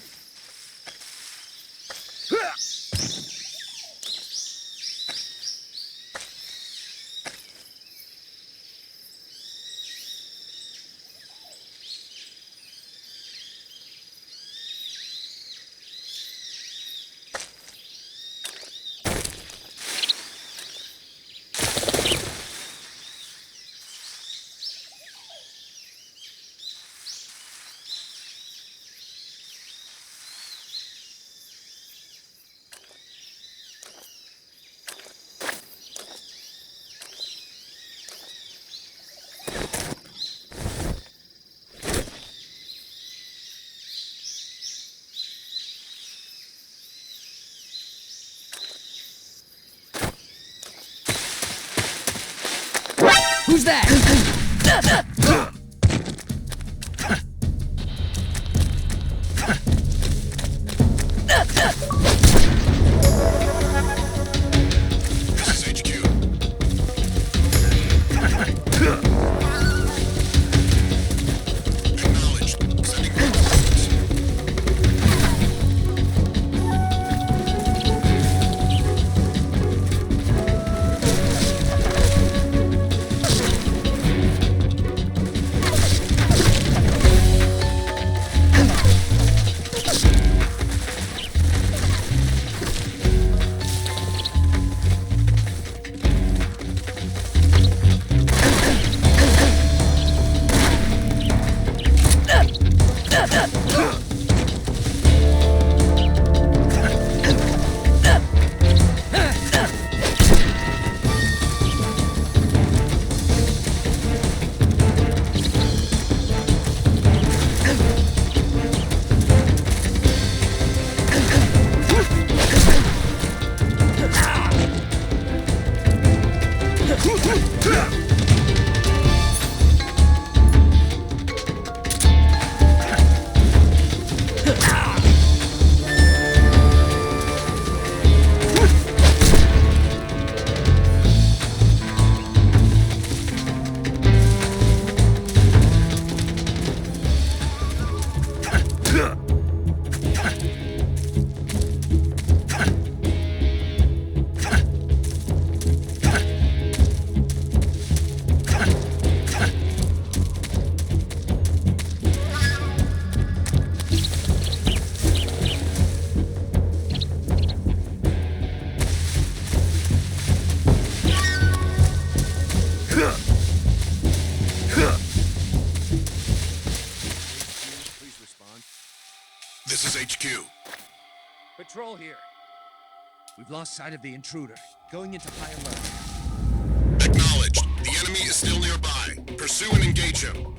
Who's that? This is HQ. Acknowledged. Sending reports. Please respond. This is HQ. Patrol here. We've lost sight of the intruder. Going into high alert. Acknowledged. The enemy is still nearby. Pursue and engage him.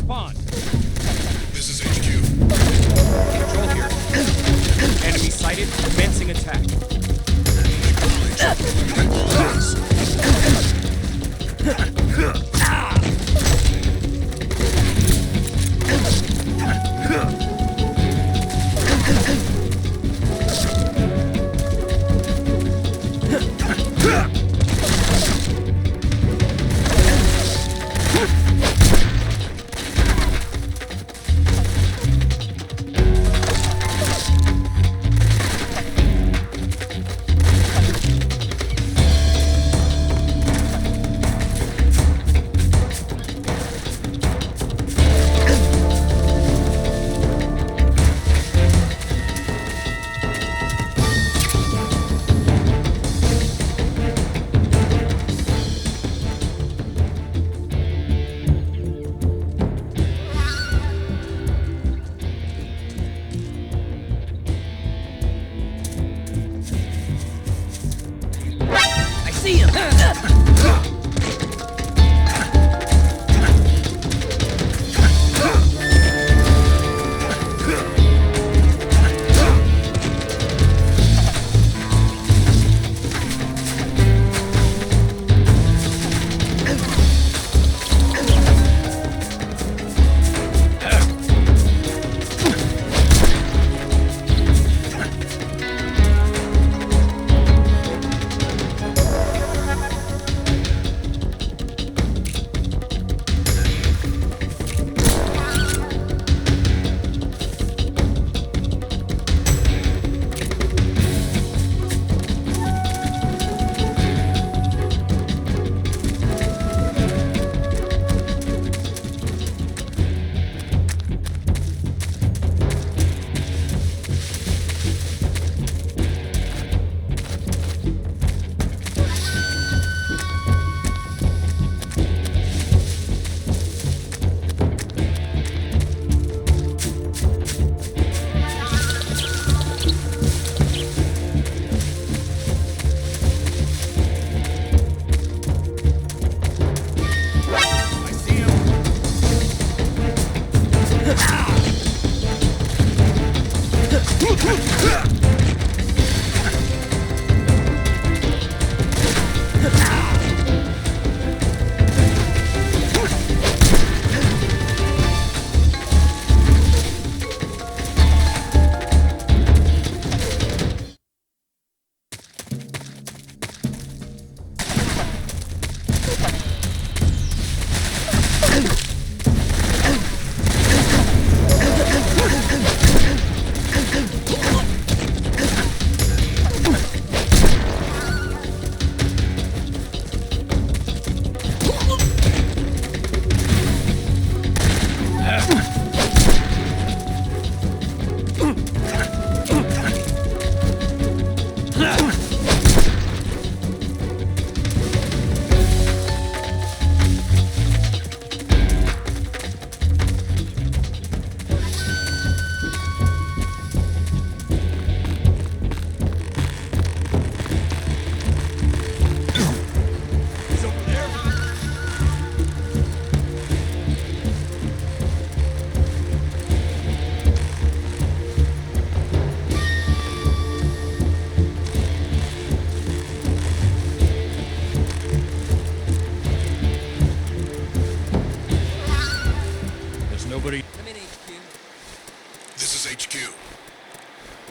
spawn. This is HQ. Patrol here. Enemy sighted. Commencing attack.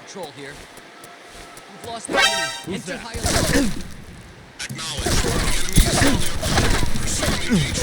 Patrol here. We've lost the enemy. Enter high alert. Acknowledge. The enemy is still nearby. Pursue and engage.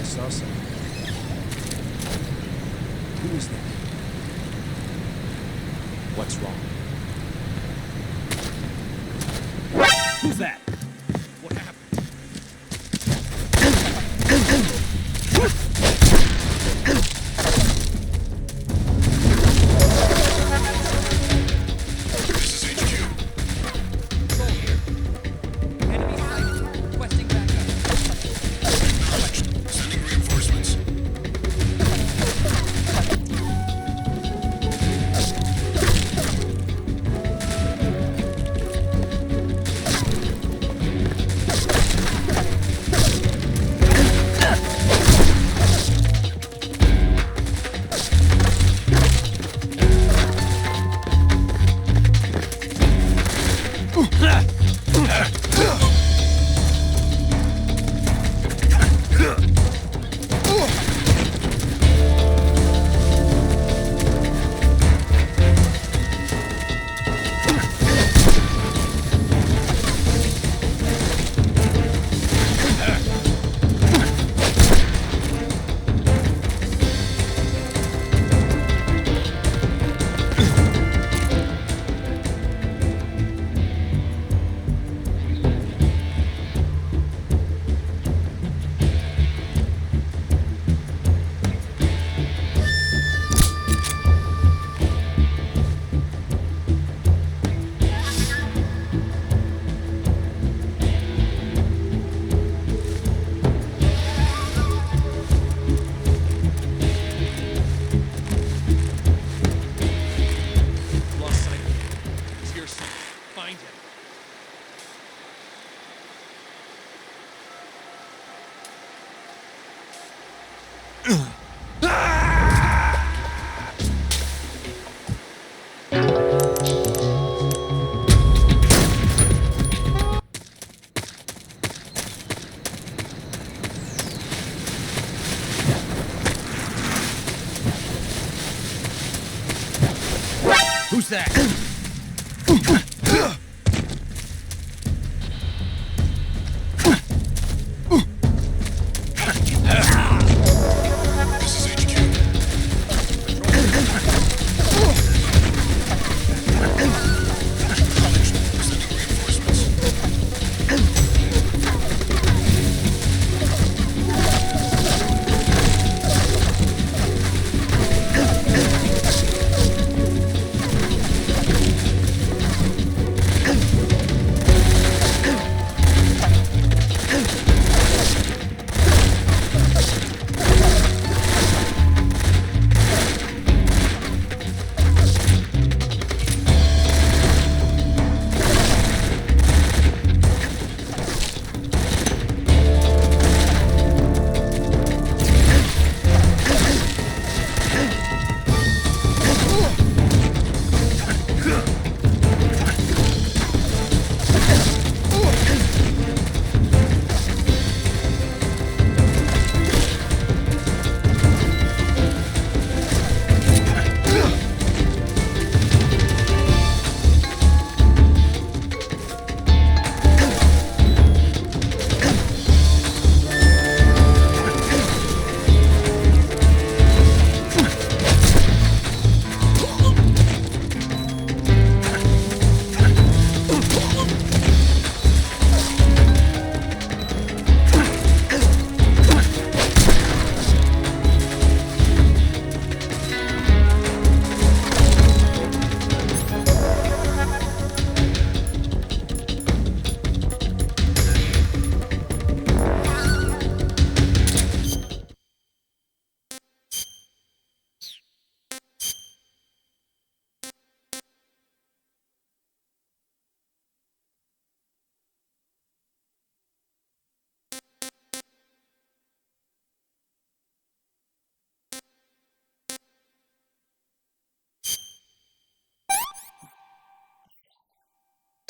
saw something. Who was that? What's wrong? Who's that? What happened? This is HQ. Control here. Enemy sighted. Requesting backup. Acknowledged. Sending reinforcements. Lost sight of him. He's here somewhere. Find him. Who's that? This is HQ. Acknowledged. Sending reinforcements.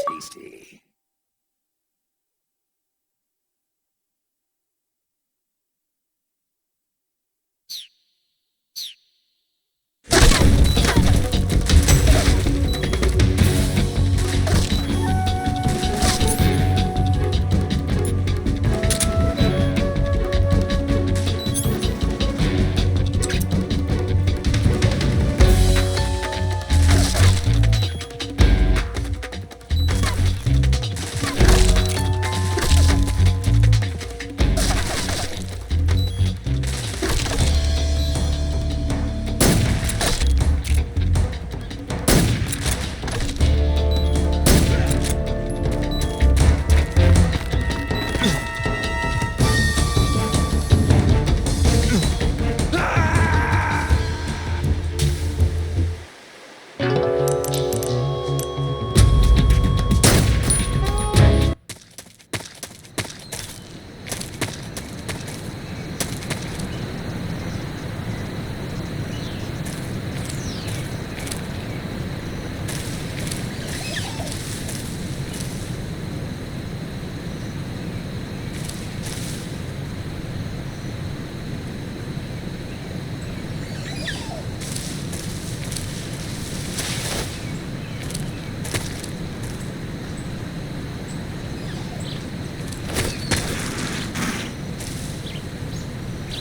Tasty.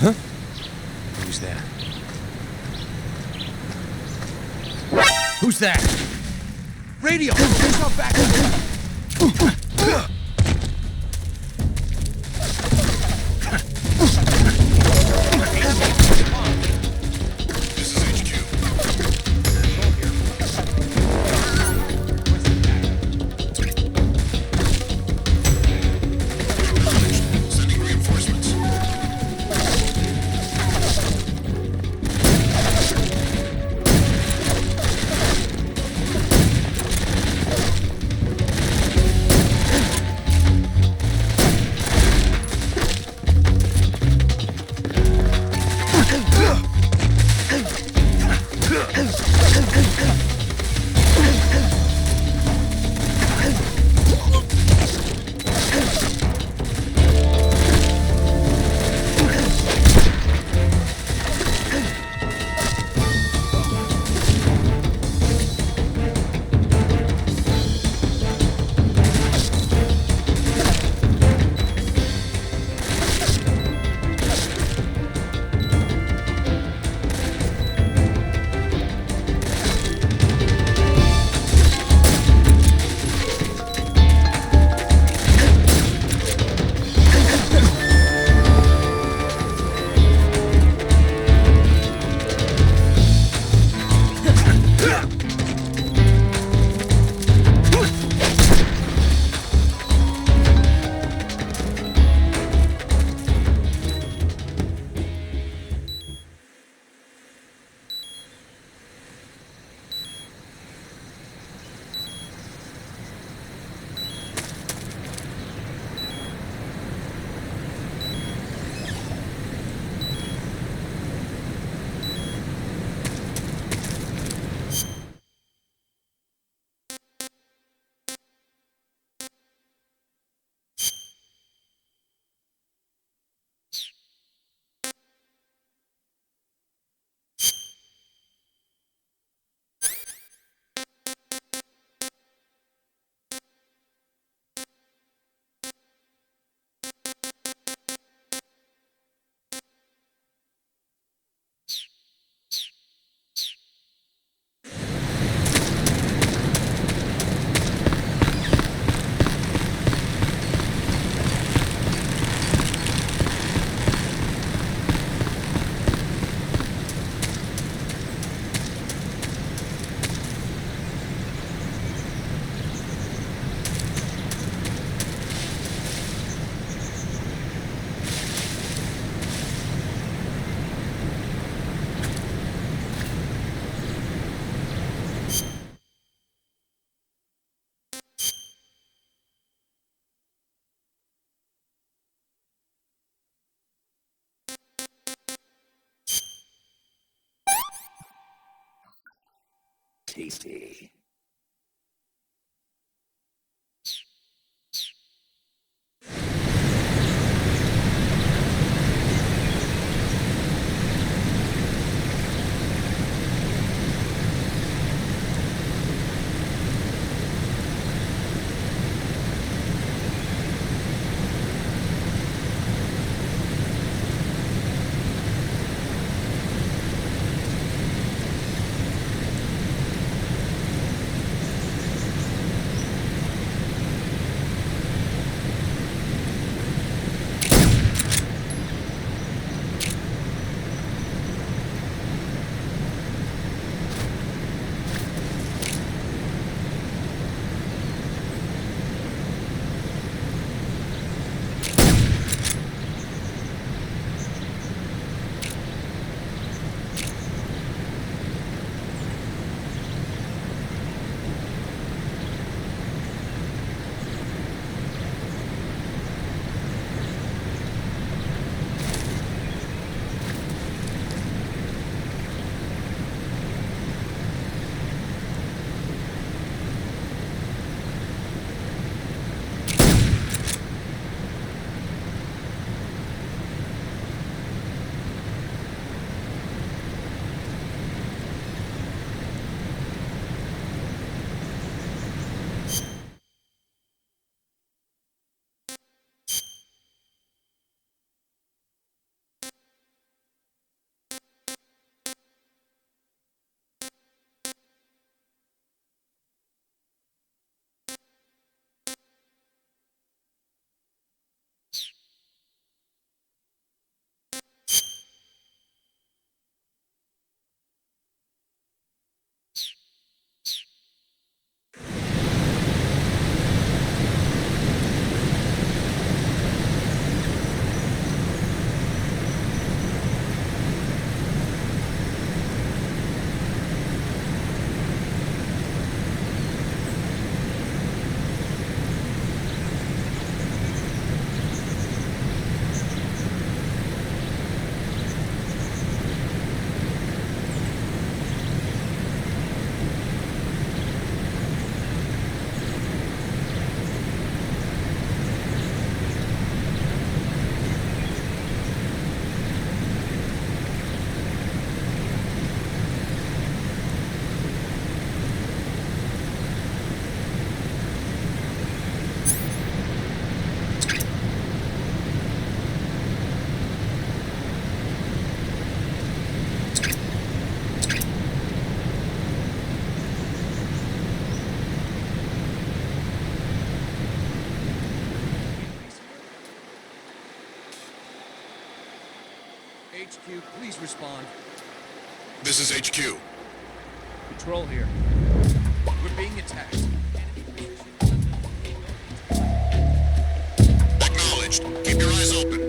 Huh? Who's there? Who's that? Radio! There's no backup! This is HQ. Sending reinforcements. Tasty. HQ, please respond. This is HQ. Patrol here. We're being attacked. Acknowledged. Keep your eyes open.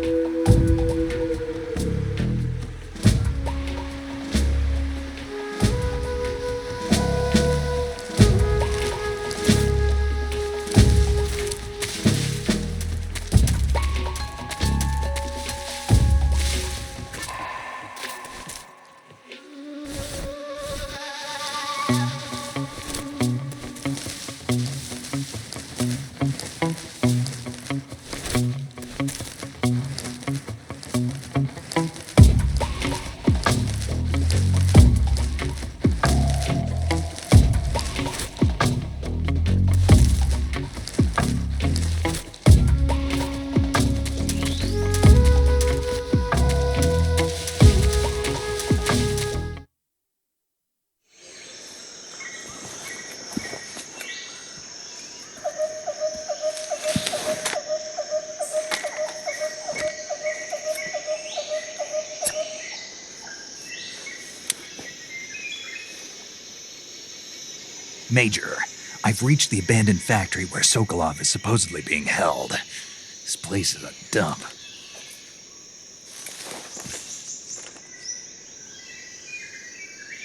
Major, I've reached the abandoned factory where Sokolov is supposedly being held. This place is a dump.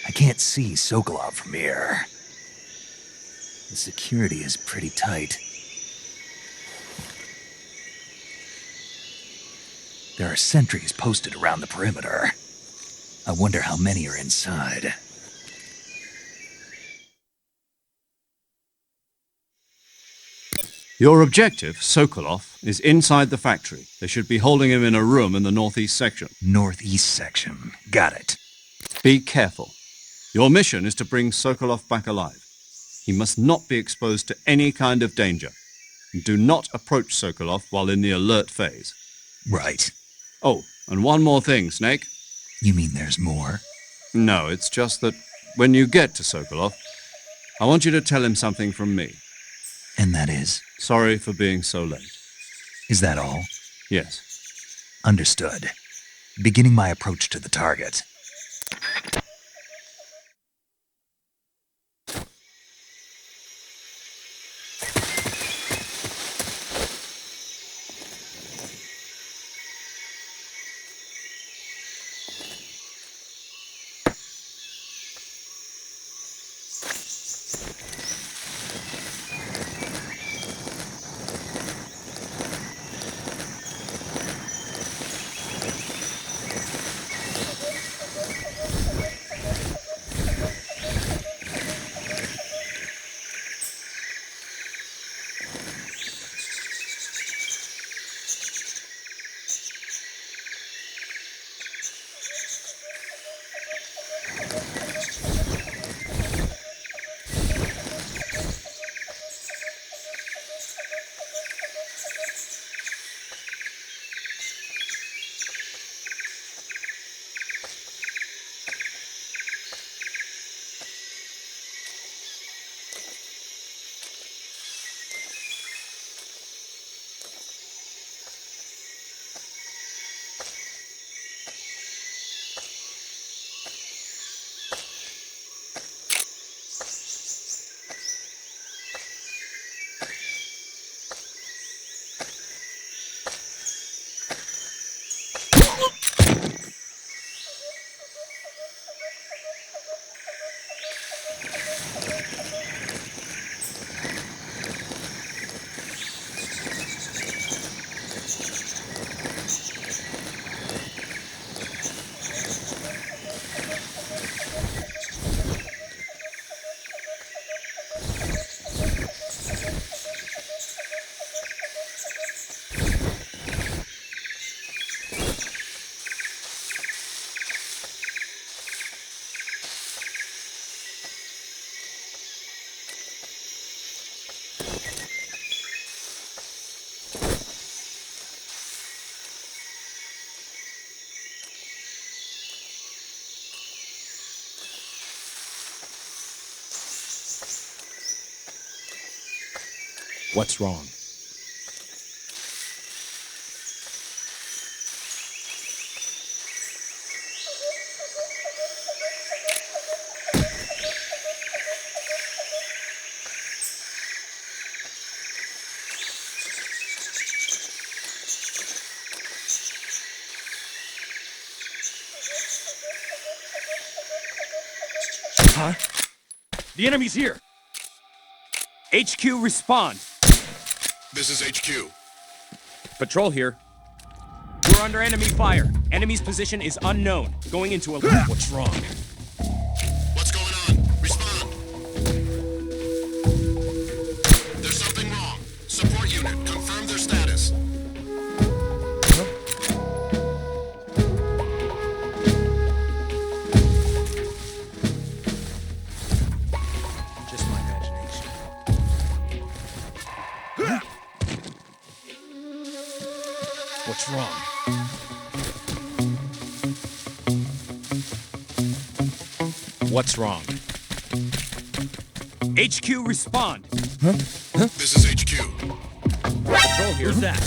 I can't see Sokolov from here. The security is pretty tight. There are sentries posted around the perimeter. I wonder how many are inside. Your objective, Sokolov, is inside the factory. They should be holding him in a room in the northeast section. Northeast section. Got it. Be careful. Your mission is to bring Sokolov back alive. He must not be exposed to any kind of danger. Do not approach Sokolov while in the alert phase. Right. Oh, and one more thing, Snake. You mean there's more? No, it's just that when you get to Sokolov, I want you to tell him something from me. And that is? Sorry for being so late. Is that all? Yes. Understood. Beginning my approach to the target. What's wrong? The enemy's here. HQ, respond. This is HQ. Patrol here. We're under enemy fire. Enemy's position is unknown. Going into a... What's wrong? What's going on? Respond. There's something wrong. Support unit, confirm their status. Just my imagination. What's wrong? What's wrong? HQ, respond. This is HQ. Patrol here. Who's that?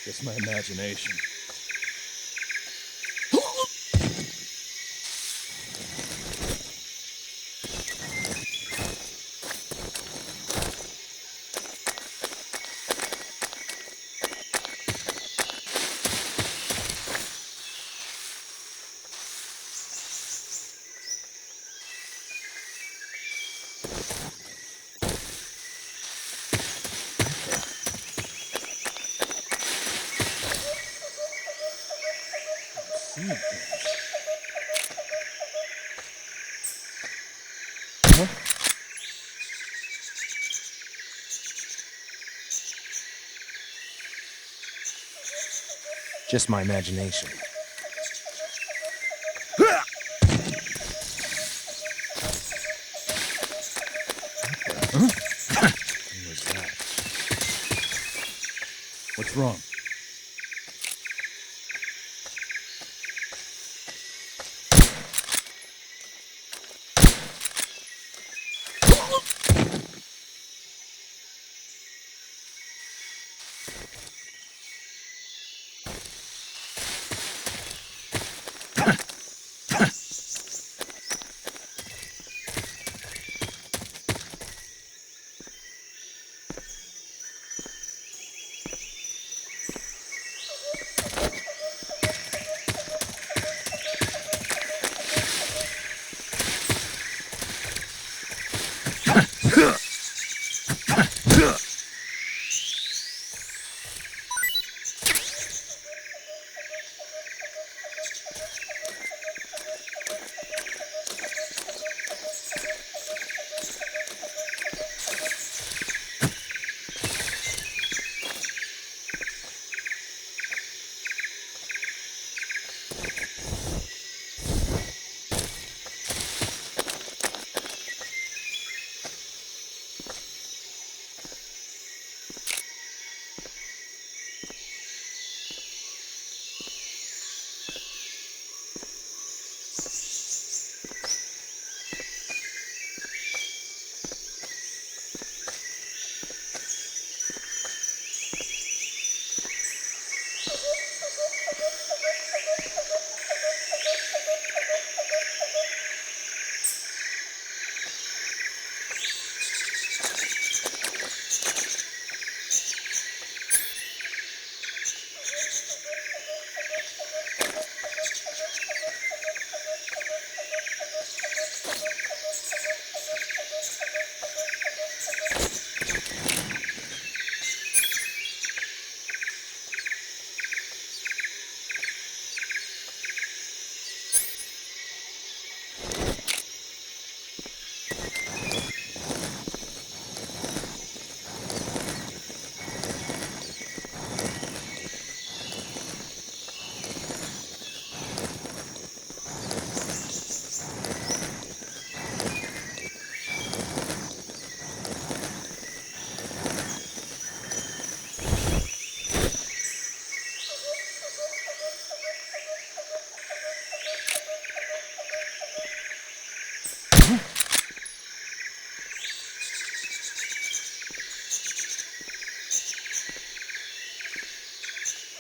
Just my imagination. Just my imagination. What was that? What's wrong?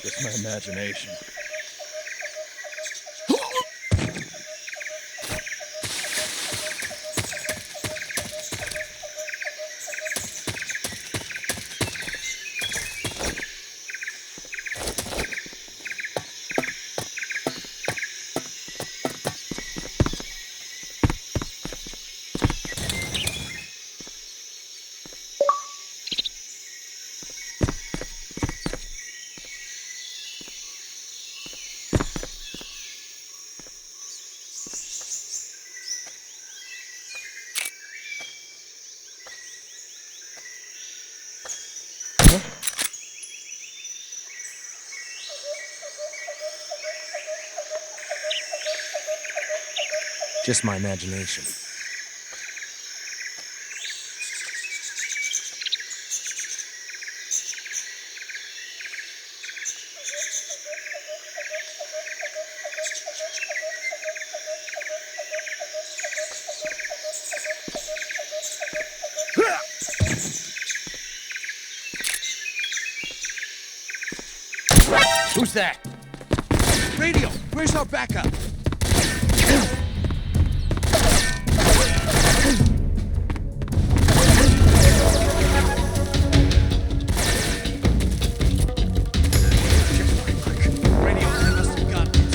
Just my imagination. Just my imagination. Who's that? Radio, where's our backup? Radio, I must have gotten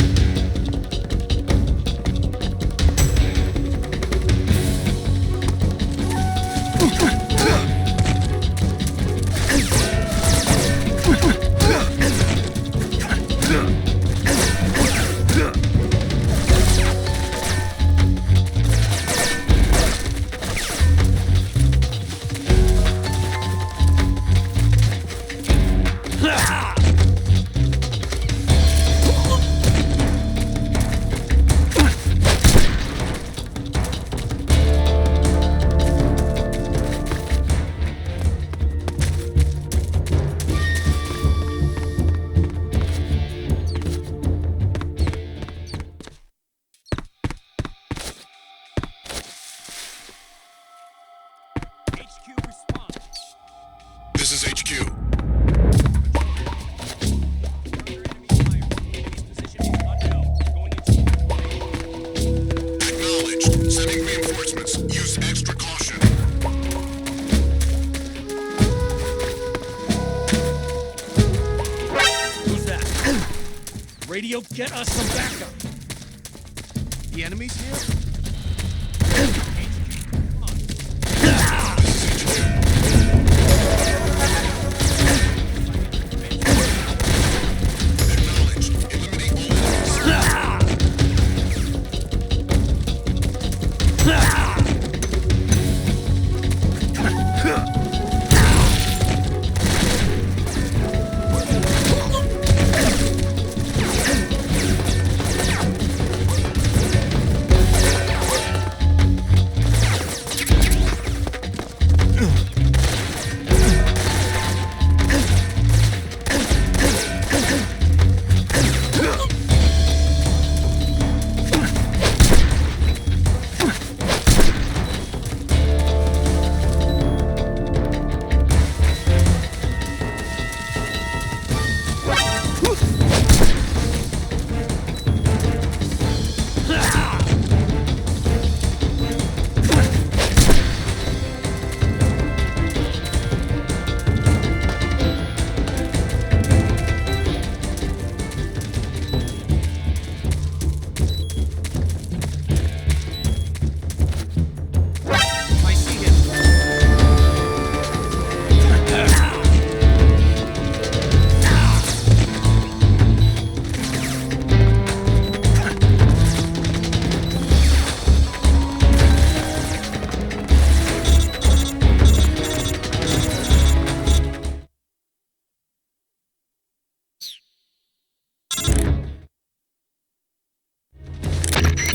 This is HQ. Acknowledged. Sending reinforcements. Use extra caution. Who's that? Radio, get us some backup. The enemy's here?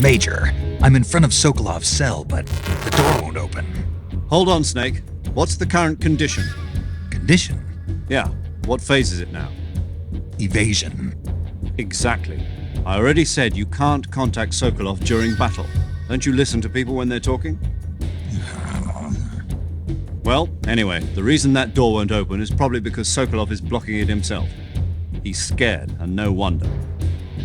Major, I'm in front of Sokolov's cell, but the door won't open. Hold on, Snake. What's the current condition? Condition? Yeah, what phase is it now? Evasion. Exactly. I already said you can't contact Sokolov during battle. Don't you listen to people when they're talking? Well, anyway, the reason that door won't open is probably because Sokolov is blocking it himself. He's scared, and no wonder.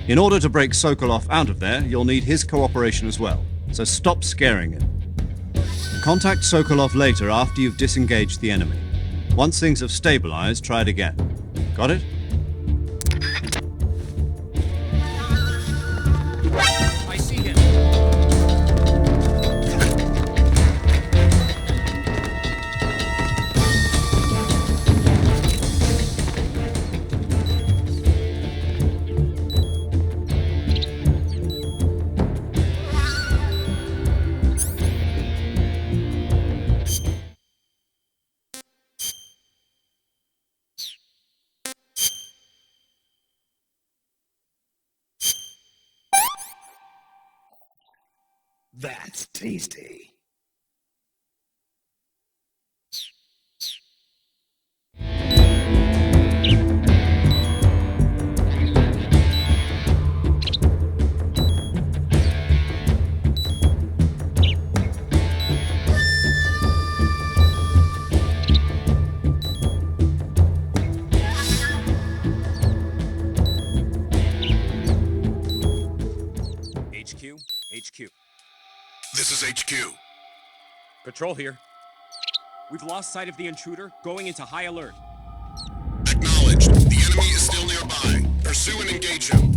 In order to break Sokolov out of there, you'll need his cooperation as well. So stop scaring him. Contact Sokolov later after you've disengaged the enemy. Once things have stabilized, try it again. Got it? I see him. That's tasty. HQ. This is HQ. Patrol here. We've lost sight of the intruder, going into high alert. Acknowledged. The enemy is still nearby. Pursue and engage him.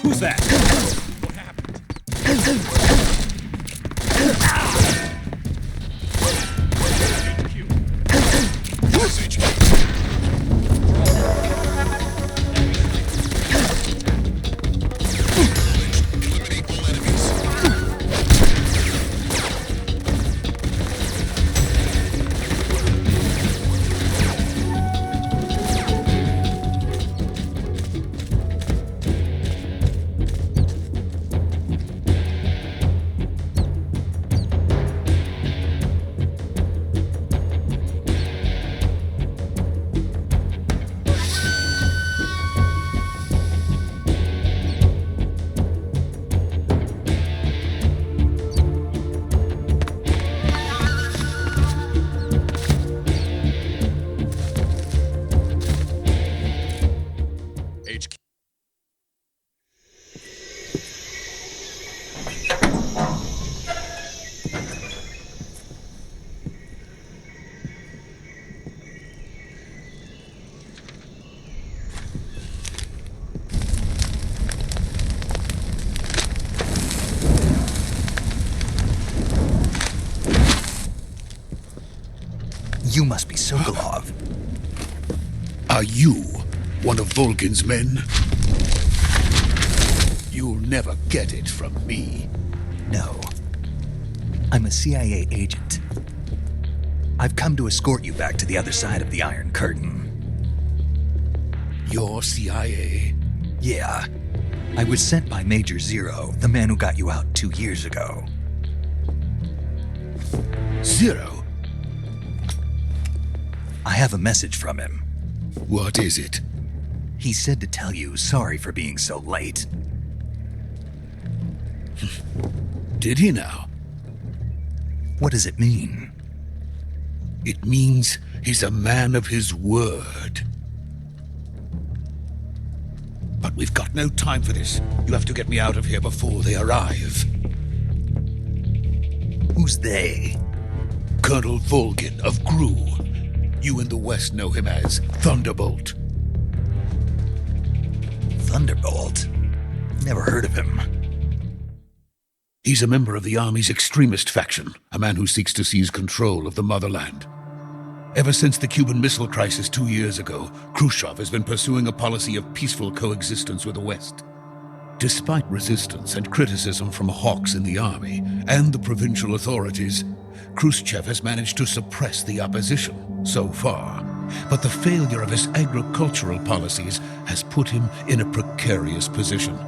Who's that? What happened? This is HQ. Eliminate all enemies. HQ. You must be Sokolov. Are you one of Volgin's men? You'll never get it from me. No. I'm a CIA agent. I've come to escort you back to the other side of the Iron Curtain. You're CIA? Yeah. I was sent by Major Zero, the man who got you out 2 years ago. Zero? I have a message from him. What is it? He said to tell you sorry for being so late. Did he now? What does it mean? It means he's a man of his word. But we've got no time for this. You have to get me out of here before they arrive. Who's they? Colonel Volgin of Gru. You in the West know him as Thunderbolt. Thunderbolt? Never heard of him. He's a member of the Army's extremist faction, a man who seeks to seize control of the motherland. Ever since the Cuban Missile Crisis 2 years ago, Khrushchev has been pursuing a policy of peaceful coexistence with the West. Despite resistance and criticism from hawks in the army and the provincial authorities, Khrushchev has managed to suppress the opposition so far. But the failure of his agricultural policies has put him in a precarious position.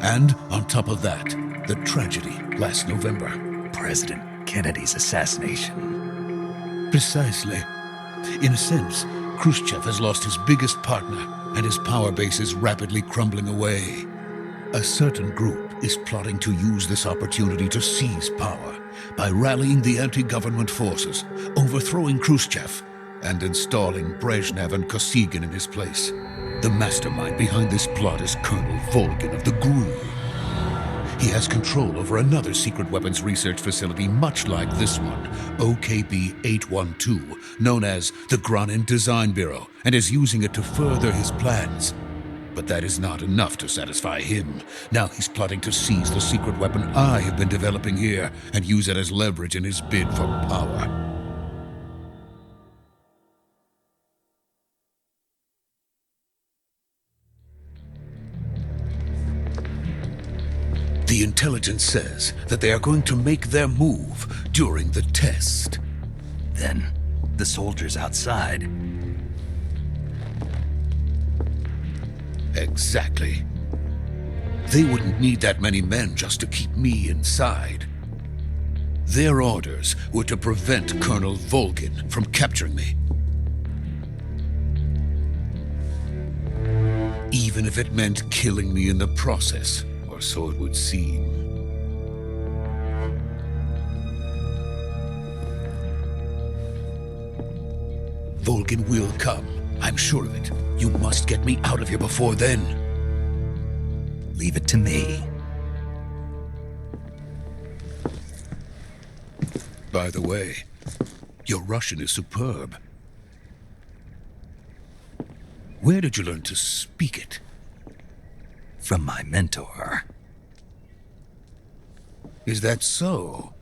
And on top of that, the tragedy last November. President Kennedy's assassination. Precisely. In a sense, Khrushchev has lost his biggest partner, and his power base is rapidly crumbling away. A certain group is plotting to use this opportunity to seize power by rallying the anti-government forces, overthrowing Khrushchev, and installing Brezhnev and Kosygin in his place. The mastermind behind this plot is Colonel Volgin of the Gru. He has control over another secret weapons research facility much like this one, OKB-812, known as the Granin Design Bureau, and is using it to further his plans. But that is not enough to satisfy him. Now he's plotting to seize the secret weapon I have been developing here and use it as leverage in his bid for power. The intelligence says that they are going to make their move during the test. Then, the soldiers outside. Exactly. They wouldn't need that many men just to keep me inside. Their orders were to prevent Colonel Volgin from capturing me. Even if it meant killing me in the process. Or so it would seem. Volgin will come. I'm sure of it. You must get me out of here before then. Leave it to me. By the way, your Russian is superb. Where did you learn to speak it? From my mentor. Is that so?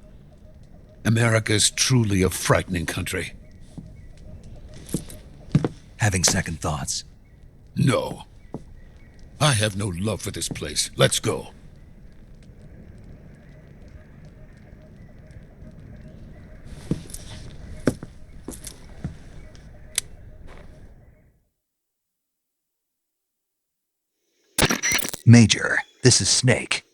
America's truly a frightening country. Having second thoughts? No. I have no love for this place. Let's go. Major, this is Snake.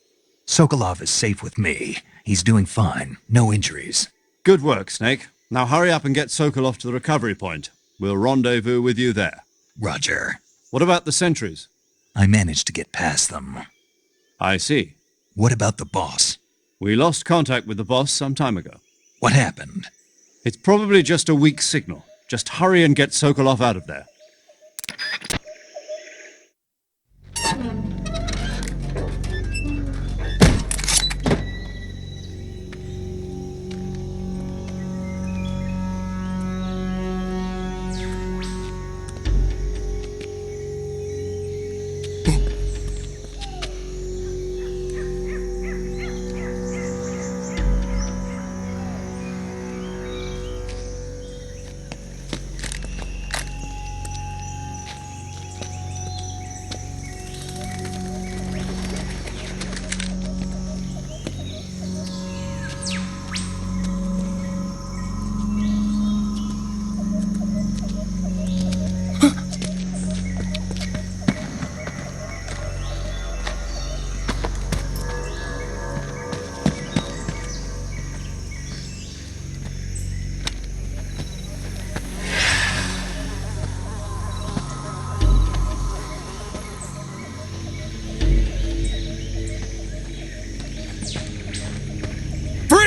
Sokolov is safe with me. He's doing fine. No injuries. Good work, Snake. Now hurry up and get Sokolov to the recovery point. We'll rendezvous with you there. Roger. What about the sentries? I managed to get past them. I see. What about the boss? We lost contact with the boss some time ago. What happened? It's probably just a weak signal. Just hurry and get Sokolov out of there.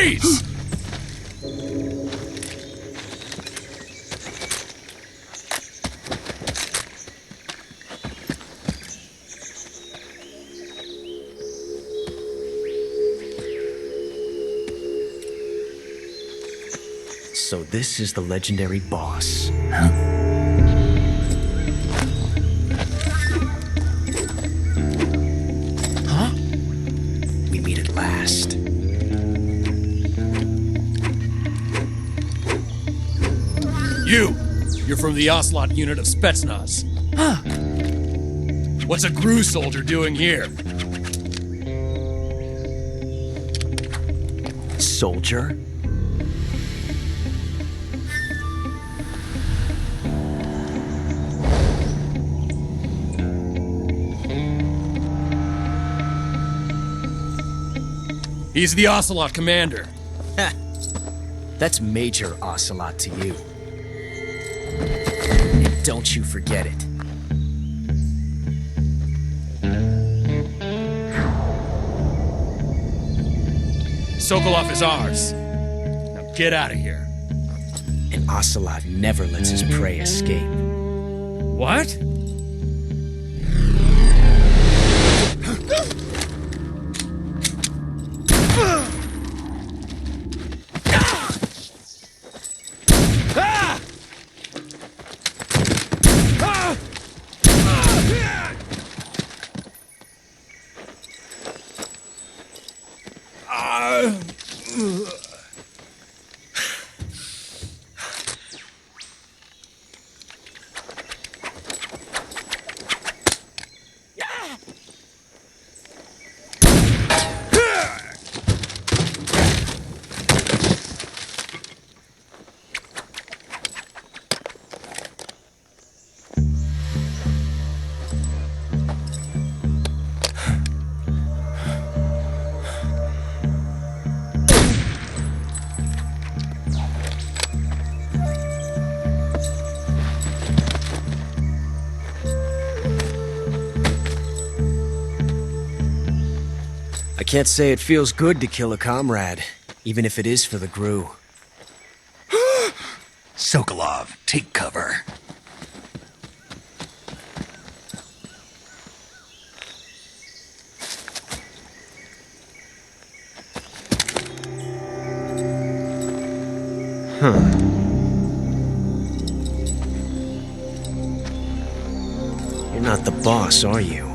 Freeze! So this is the legendary boss. Huh? We meet at last. You're from the Ocelot unit of Spetsnaz. Huh. What's a GRU soldier doing here? Soldier? He's the Ocelot commander. That's Major Ocelot to you. And don't you forget it. Sokolov is ours. Now get out of here. And Ocelot never lets his prey escape. What? I can't say it feels good to kill a comrade, even if it is for the GRU. Sokolov, take cover. You're not the boss, are you?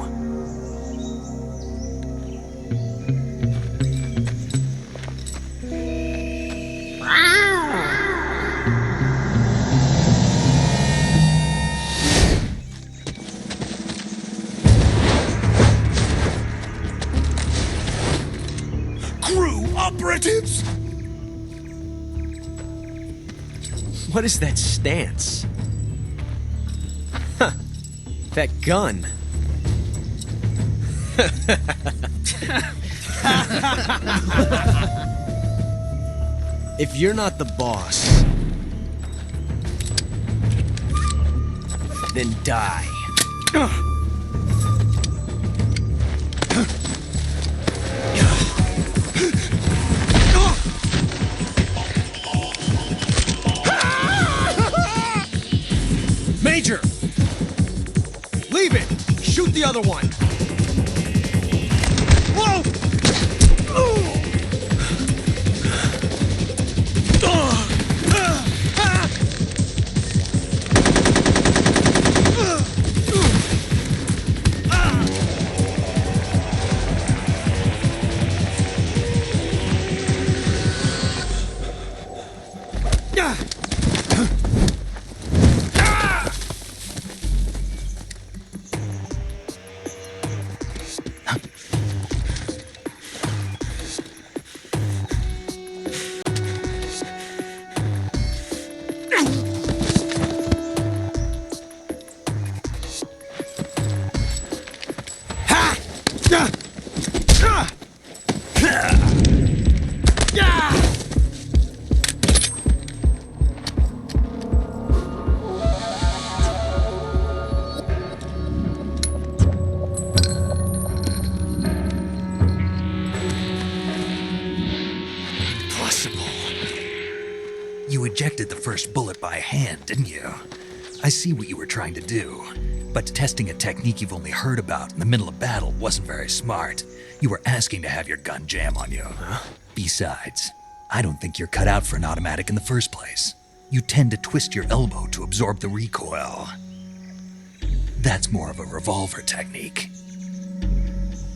GRU operatives! What is that stance? Huh. That gun. If you're not the boss, then die. Major! Leave it! Shoot the other one! Whoa! did the first bullet by hand, didn't you? I see what you were trying to do, but testing a technique you've only heard about in the middle of battle wasn't very smart. You were asking to have your gun jam on you. Huh? Besides, I don't think you're cut out for an automatic in the first place. You tend to twist your elbow to absorb the recoil. That's more of a revolver technique.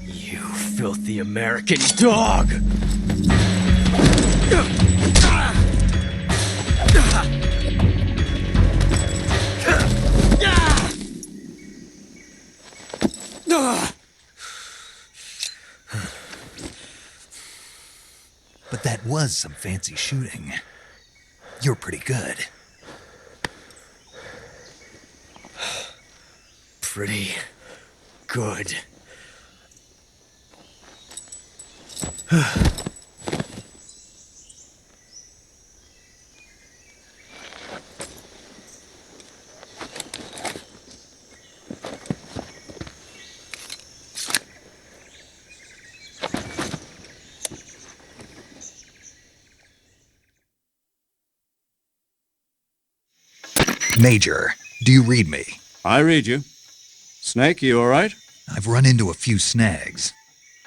You filthy American dog! But that was some fancy shooting. You're pretty good. Pretty good. Major, do you read me? I read you. Snake, you all right? I've run into a few snags.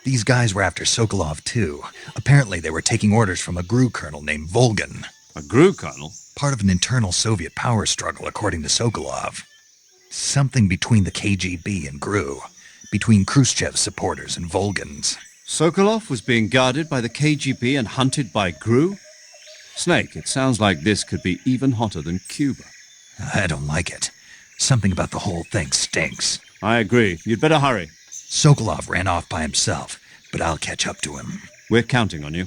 These guys were after Sokolov too. Apparently they were taking orders from a GRU colonel named Volgan. A GRU colonel? Part of an internal Soviet power struggle, according to Sokolov. Something between the KGB and GRU. Between Khrushchev's supporters and Volgan's. Sokolov was being guarded by the KGB and hunted by GRU? Snake, it sounds like this could be even hotter than Cuba. I don't like it. Something about the whole thing stinks. I agree. You'd better hurry. Sokolov ran off by himself, but I'll catch up to him. We're counting on you.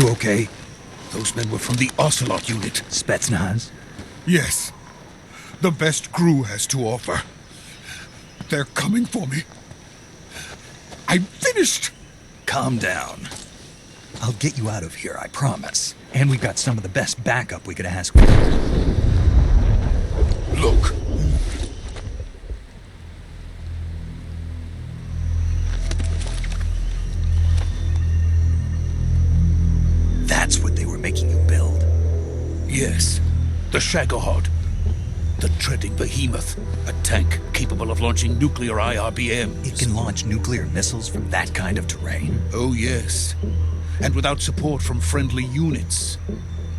You okay? Those men were from the Ocelot unit. Spetsnaz? Yes. The best GRU has to offer. They're coming for me. I'm finished. Calm down. I'll get you out of here, I promise. And we've got some of the best backup we could ask for. Look. That's what they were making you build? Yes. The Shagohod. The treading behemoth. A tank capable of launching nuclear IRBMs. It can launch nuclear missiles from that kind of terrain? Oh, yes. And without support from friendly units.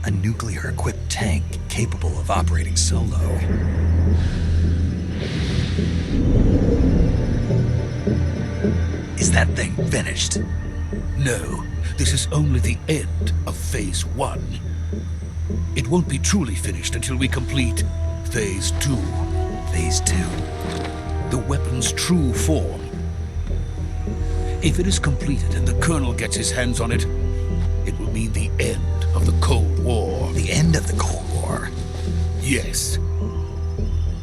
A nuclear-equipped tank capable of operating solo. Is that thing finished? No, this is only the end of Phase 1. It won't be truly finished until we complete Phase 2. Phase 2? The weapon's true form. If it is completed and the Colonel gets his hands on it, it will mean the end of the Cold War. The end of the Cold War? Yes.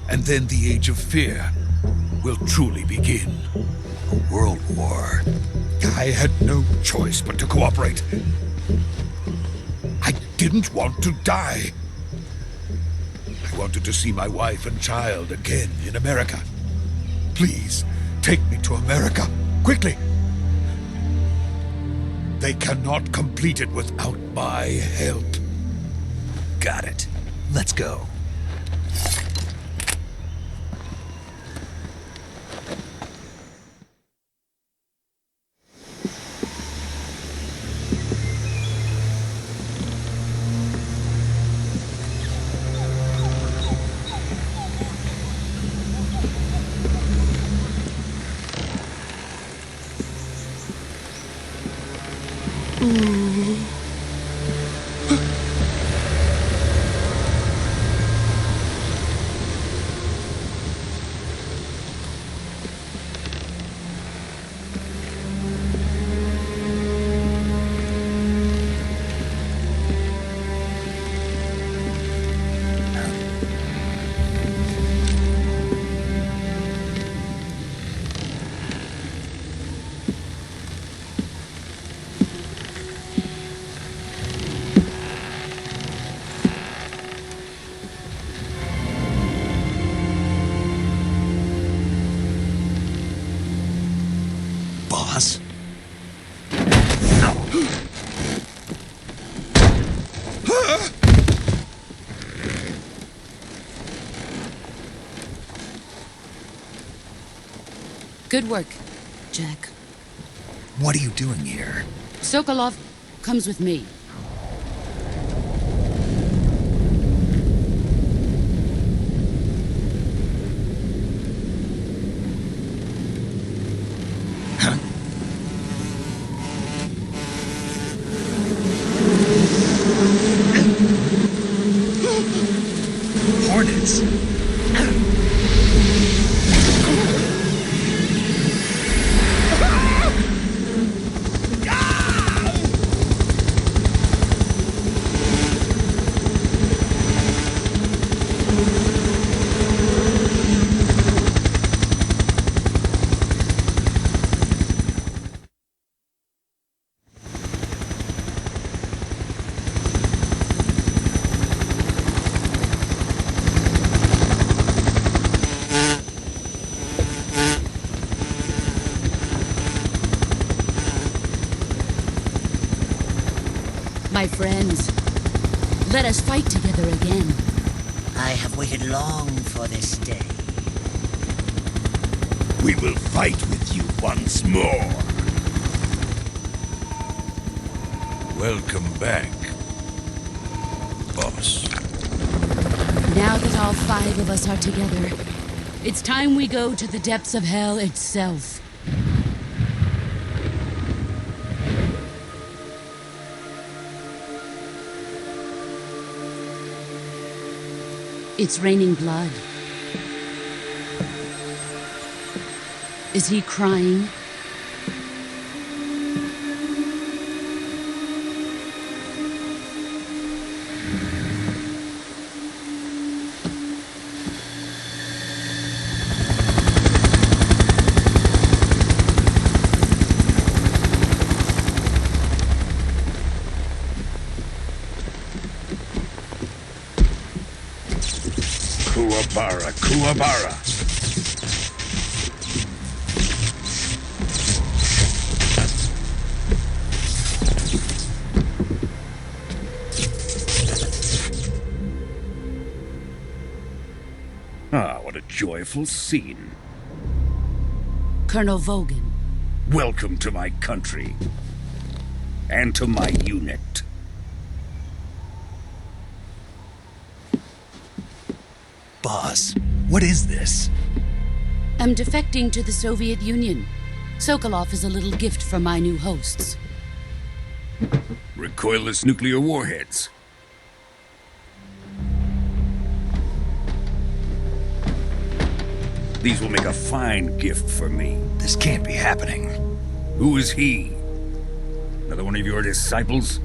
And then the Age of Fear will truly begin. A world war? I had no choice but to cooperate. I didn't want to die. I wanted to see my wife and child again in America. Please, take me to America, quickly. They cannot complete it without my help. Got it. Let's go. Boss? Good work, Jack. What are you doing here? Sokolov comes with me. Hornets? My friends, let us fight together again. I have waited long for this day. We will fight with you once more. Welcome back, boss. Now that all 5 of us are together, it's time we go to the depths of hell itself. It's raining blood. Is he crying? Bara Kuabara. Ah, what a joyful scene. Colonel Vogan. Welcome to my country. And to my unit. Boss, what is this? I'm defecting to the Soviet Union. Sokolov is a little gift from my new hosts. Recoilless nuclear warheads. These will make a fine gift for me. This can't be happening. Who is he? Another one of your disciples?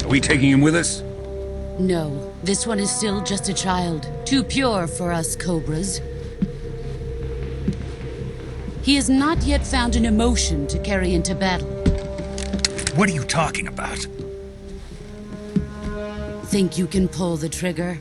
Are we taking him with us? No, this one is still just a child. Too pure for us Cobras. He has not yet found an emotion to carry into battle. What are you talking about? Think you can pull the trigger?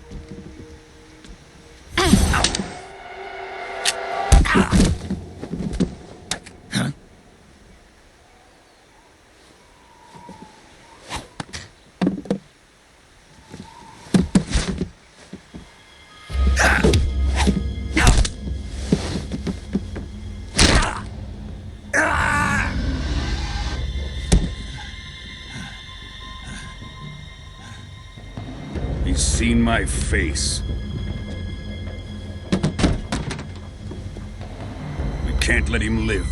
He's seen my face. We can't let him live.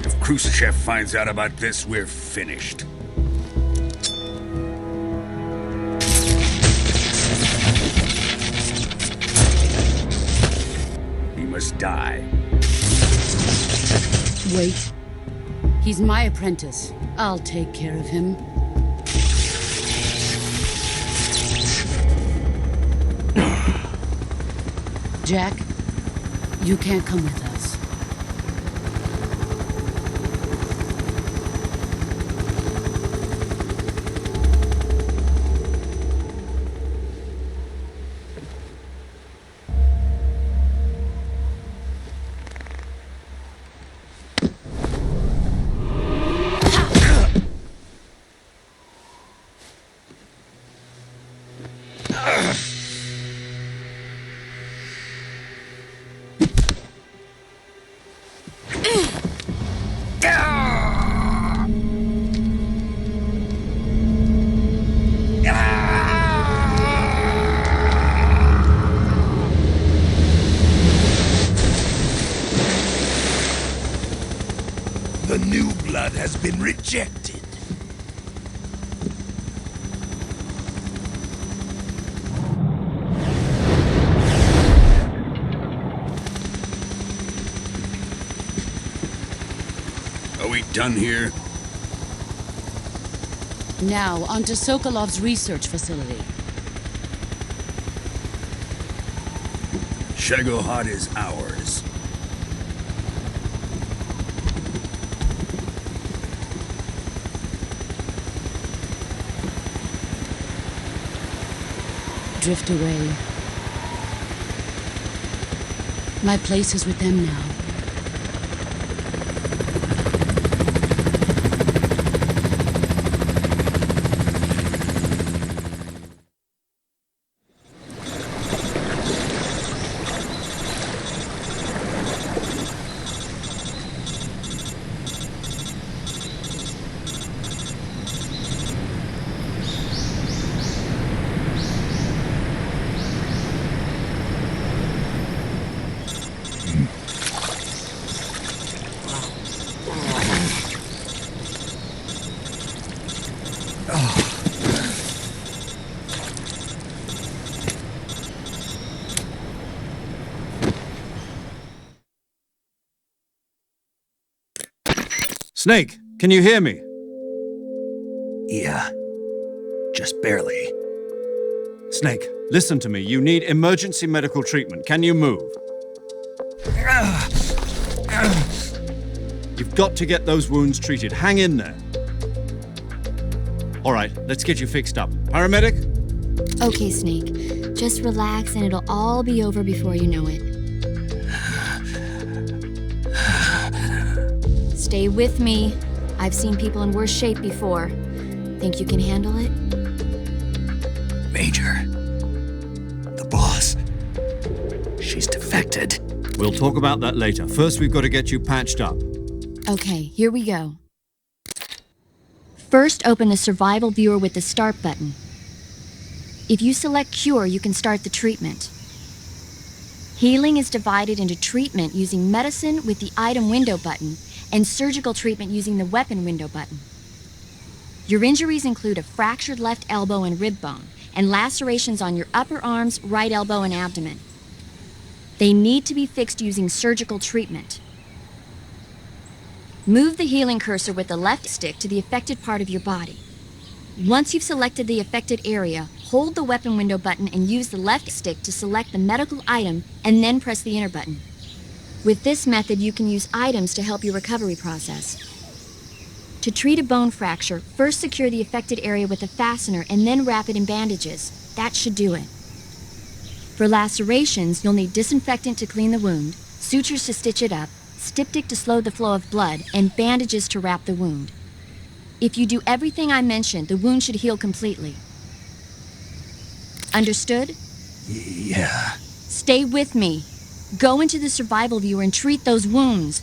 If Khrushchev finds out about this, we're finished. He must die. Wait. He's my apprentice. I'll take care of him. Jack, you can't come with us. The new blood has been rejected. Are we done here? Now, onto Sokolov's research facility. Shagohod is ours. Drift away. My place is with them now. Snake, can you hear me? Yeah, just barely. Snake, listen to me. You need emergency medical treatment. Can you move? You've got to get those wounds treated. Hang in there. All right, let's get you fixed up. Paramedic? Okay, Snake. Just relax and it'll all be over before you know it. Stay with me. I've seen people in worse shape before. Think you can handle it? Major. The boss. She's defected. We'll talk about that later. First, we've got to get you patched up. Okay, here we go. First, open the survival viewer with the start button. If you select cure, you can start the treatment. Healing is divided into treatment using medicine with the item window button and surgical treatment using the weapon window button. Your injuries include a fractured left elbow and rib bone and lacerations on your upper arms, right elbow, and abdomen. They need to be fixed using surgical treatment. Move the healing cursor with the left stick to the affected part of your body. Once you've selected the affected area, hold the weapon window button and use the left stick to select the medical item and then press the enter button. With this method, you can use items to help your recovery process. To treat a bone fracture, first secure the affected area with a fastener and then wrap it in bandages. That should do it. For lacerations, you'll need disinfectant to clean the wound, sutures to stitch it up, styptic to slow the flow of blood, and bandages to wrap the wound. If you do everything I mentioned, the wound should heal completely. Understood? Yeah. Stay with me. Go into the survival viewer and treat those wounds.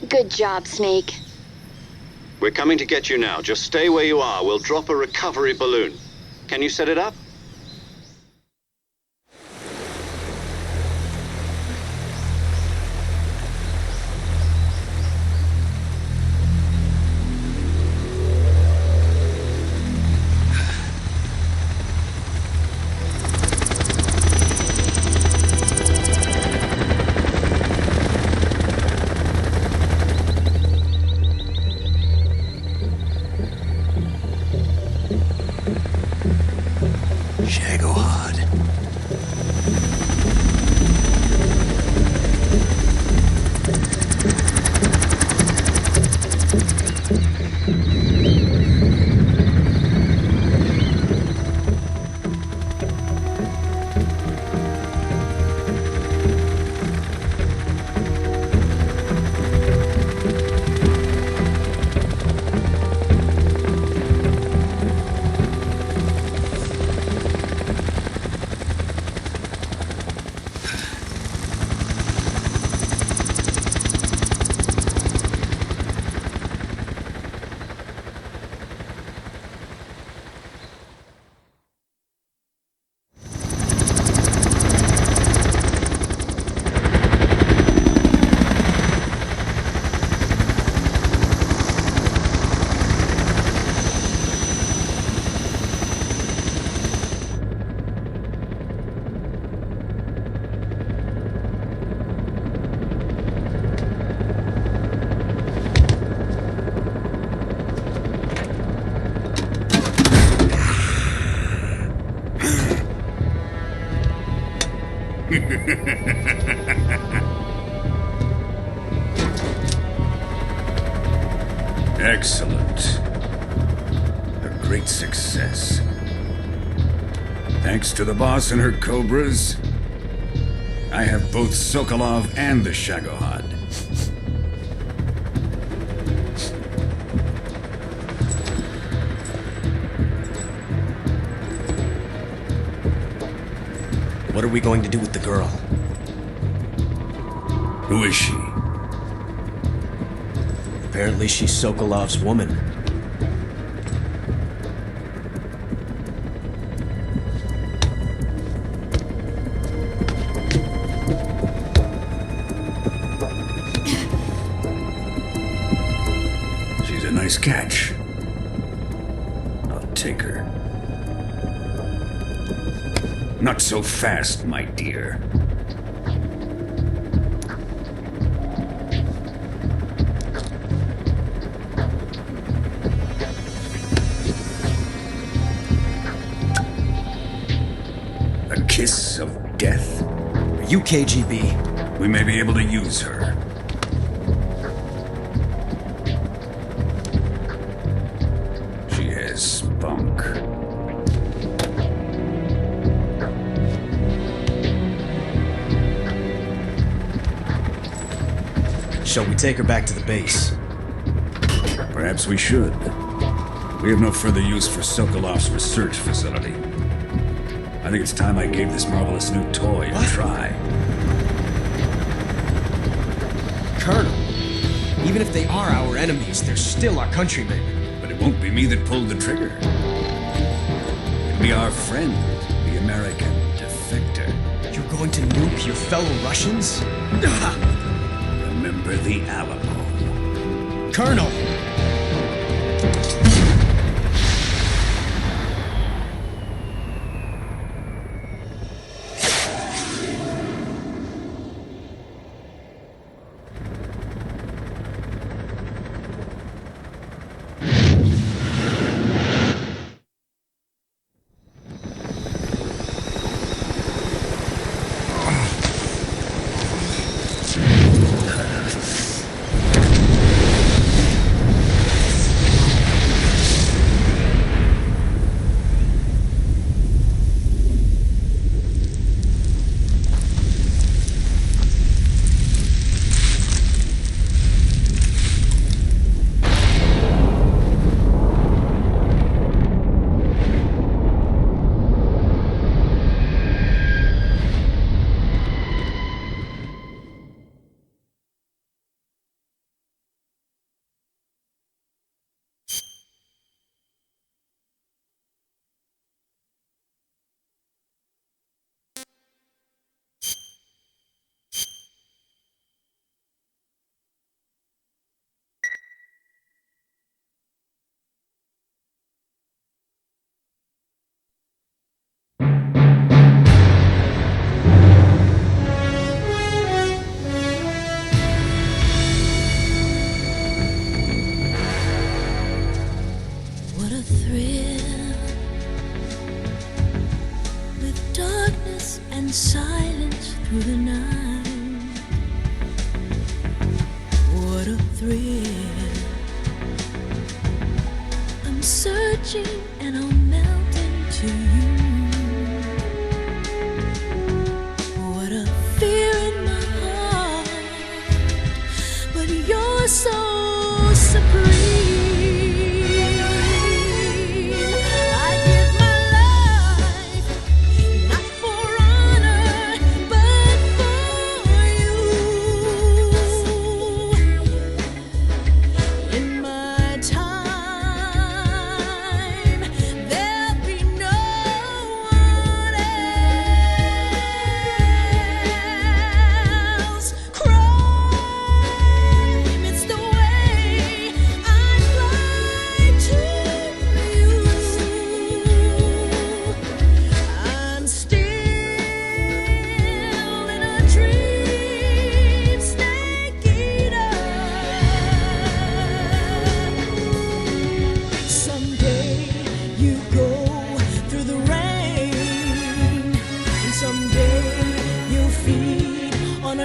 Good job, Snake. We're coming to get you now. Just stay where you are. We'll drop a recovery balloon. Can you set it up? Excellent. A great success. Thanks to the boss and her cobras, I have both Sokolov and the Shagohod. What are we going to do with the girl? Who is she? Apparently she's Sokolov's woman. She's a nice catch. I'll take her. Not so fast, my dear. A kiss of death? Are you KGB? We may be able to use her. She has spunk. Shall we take her back to the base? Perhaps we should. We have no further use for Sokolov's research facility. I think it's time I gave this marvelous new toy a try. Colonel, even if they are our enemies, they're still our countrymen. But it won't be me that pulled the trigger. It'll be our friend, the American defector. You're going to nuke your fellow Russians? Remember the Alamo. Colonel! in silence through the night. What a thrill. I'm searching and I'll melt into you. What a fear in my heart, but you're so supreme.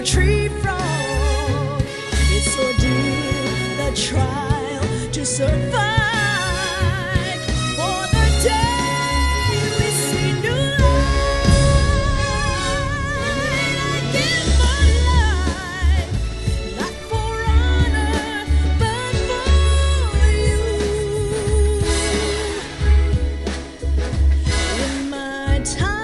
Tree frog, it's ordeal, the trial to survive. For the day we see new light, I give my life, not for honor, but for you. In my time,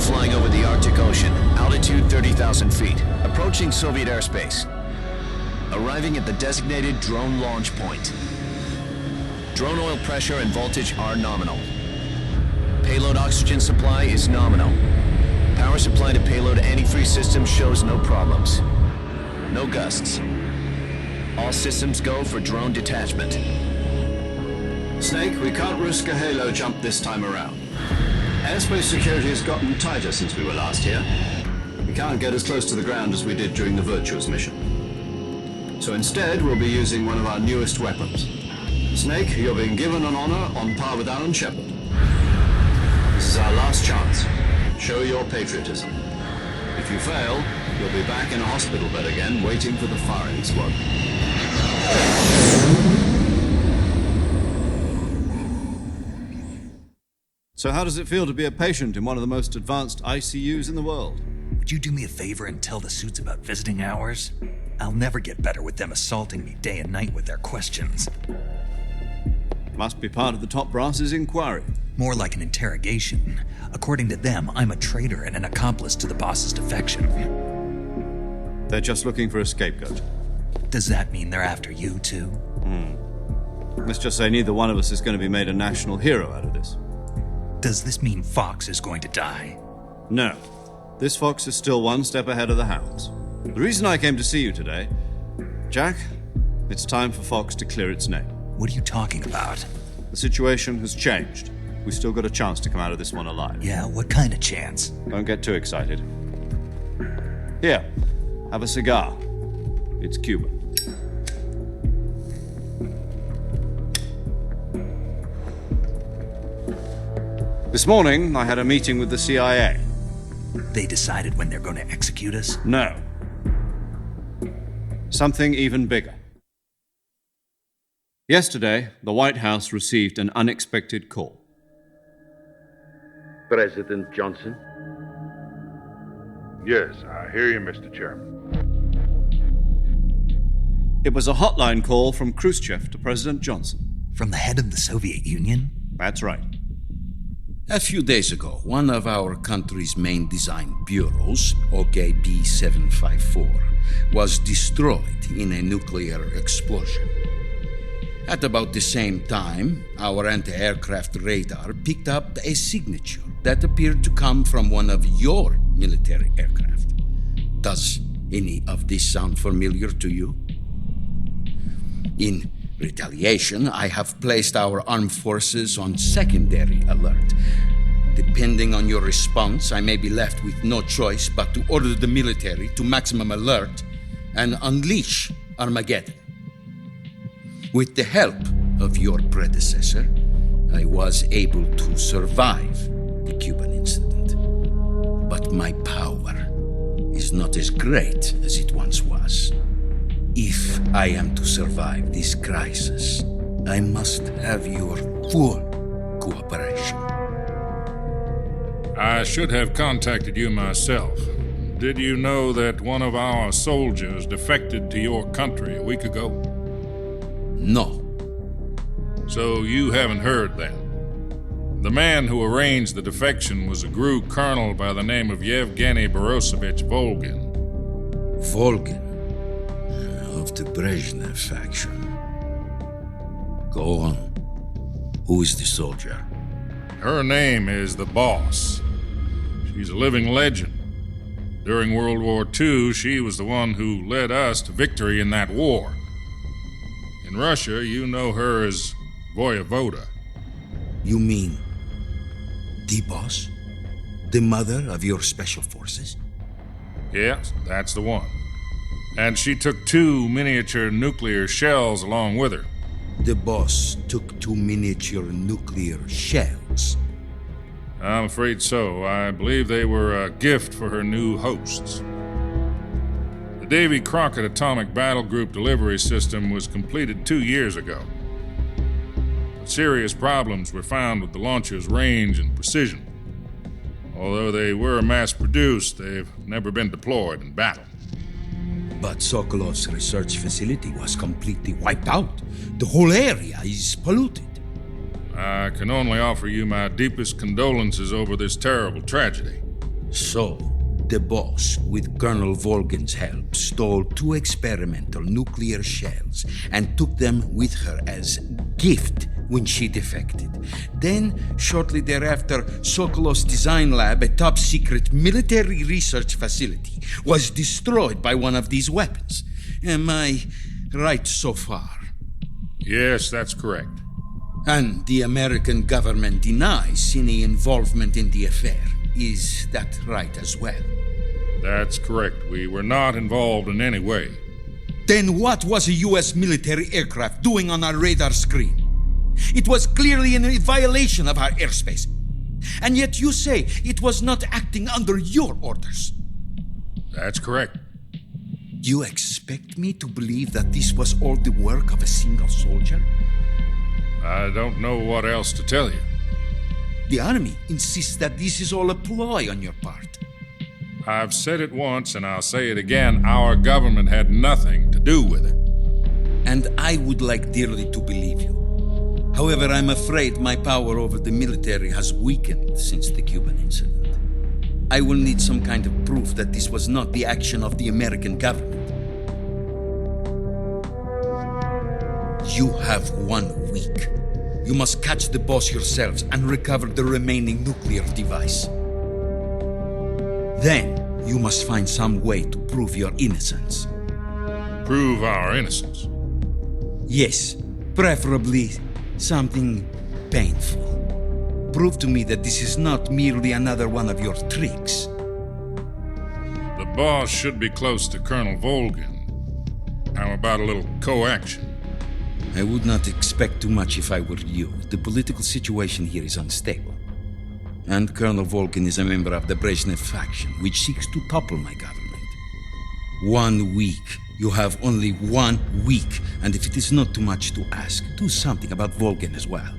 flying over the Arctic Ocean, altitude 30,000 feet, approaching Soviet airspace. Arriving at the designated drone launch point. Drone oil pressure and voltage are nominal. Payload oxygen supply is nominal. Power supply to payload antifreeze system shows no problems. No gusts. All systems go for drone detachment. Snake, we can't risk a halo jump this time around. Airspace security has gotten tighter since we were last here. We can't get as close to the ground as we did during the Virtuous mission. So instead, we'll be using one of our newest weapons. Snake, you're being given an honor on par with Alan Shepard. This is our last chance. Show your patriotism. If you fail, you'll be back in a hospital bed again, waiting for the firing squad. So how does it feel to be a patient in one of the most advanced ICUs in the world? Would you do me a favor and tell the suits about visiting hours? I'll never get better with them assaulting me day and night with their questions. Must be part of the top brass's inquiry. More like an interrogation. According to them, I'm a traitor and an accomplice to the boss's defection. They're just looking for a scapegoat. Does that mean they're after you, too? Let's just say neither one of us is going to be made a national hero out of this. Does this mean Fox is going to die? No. This fox is still one step ahead of the hounds. The reason I came to see you today, Jack, it's time for Fox to clear its name. What are you talking about? The situation has changed. We've still got a chance to come out of this one alive. Yeah, what kind of chance? Don't get too excited. Here, have a cigar. It's Cuban. This morning, I had a meeting with the CIA. They decided when they're going to execute us? No. Something even bigger. Yesterday, the White House received an unexpected call. President Johnson? Yes, I hear you, Mr. Chairman. It was a hotline call from Khrushchev to President Johnson. From the head of the Soviet Union? That's right. A few days ago, one of our country's main design bureaus, OKB 754, was destroyed in a nuclear explosion. At about the same time, our anti-aircraft radar picked up a signature that appeared to come from one of your military aircraft. Does any of this sound familiar to you? In retaliation, I have placed our armed forces on secondary alert. Depending on your response, I may be left with no choice but to order the military to maximum alert and unleash Armageddon. With the help of your predecessor, I was able to survive the Cuban incident. But my power is not as great as it once was. If I am to survive this crisis, I must have your full cooperation. I should have contacted you myself. Did you know that one of our soldiers defected to your country a week ago? No. So you haven't heard then. The man who arranged the defection was a GRU colonel by the name of Yevgeny Borosovich Volgin. Volgin? Of the Brezhnev faction. Go on. Who is the soldier? Her name is the Boss. She's a living legend. During World War II, she was the one who led us to victory in that war. In Russia, you know her as Voyevoda. You mean the Boss? The mother of your special forces? Yes, that's the one. And she took 2 miniature nuclear shells along with her. The Boss took 2 miniature nuclear shells? I'm afraid so. I believe they were a gift for her new hosts. The Davy Crockett Atomic Battle Group delivery system was completed 2 years ago. But serious problems were found with the launcher's range and precision. Although they were mass-produced, they've never been deployed in battle. But Sokolov's research facility was completely wiped out. The whole area is polluted. I can only offer you my deepest condolences over this terrible tragedy. So, the Boss, with Colonel Volgin's help, stole 2 experimental nuclear shells and took them with her as gift when she defected. Then, shortly thereafter, Sokolov's design lab, a top-secret military research facility, was destroyed by one of these weapons. Am I right so far? Yes, that's correct. And the American government denies any involvement in the affair. Is that right as well? That's correct. We were not involved in any way. Then what was a U.S. military aircraft doing on our radar screen? It was clearly in violation of our airspace. And yet you say it was not acting under your orders. That's correct. You expect me to believe that this was all the work of a single soldier? I don't know what else to tell you. The Army insists that this is all a ploy on your part. I've said it once and I'll say it again. Our government had nothing to do with it. And I would like dearly to believe you. However, I'm afraid my power over the military has weakened since the Cuban incident. I will need some kind of proof that this was not the action of the American government. You have 1 week. You must catch the Boss yourselves and recover the remaining nuclear device. Then, you must find some way to prove your innocence. Prove our innocence? Yes, preferably something painful. Prove to me that this is not merely another one of your tricks. The Boss should be close to Colonel Volgin. How about a little co-action? I would not expect too much if I were you. The political situation here is unstable. And Colonel Volgin is a member of the Brezhnev faction, which seeks to topple my government. 1 week You have only 1 week, and if it is not too much to ask, do something about Vulcan as well.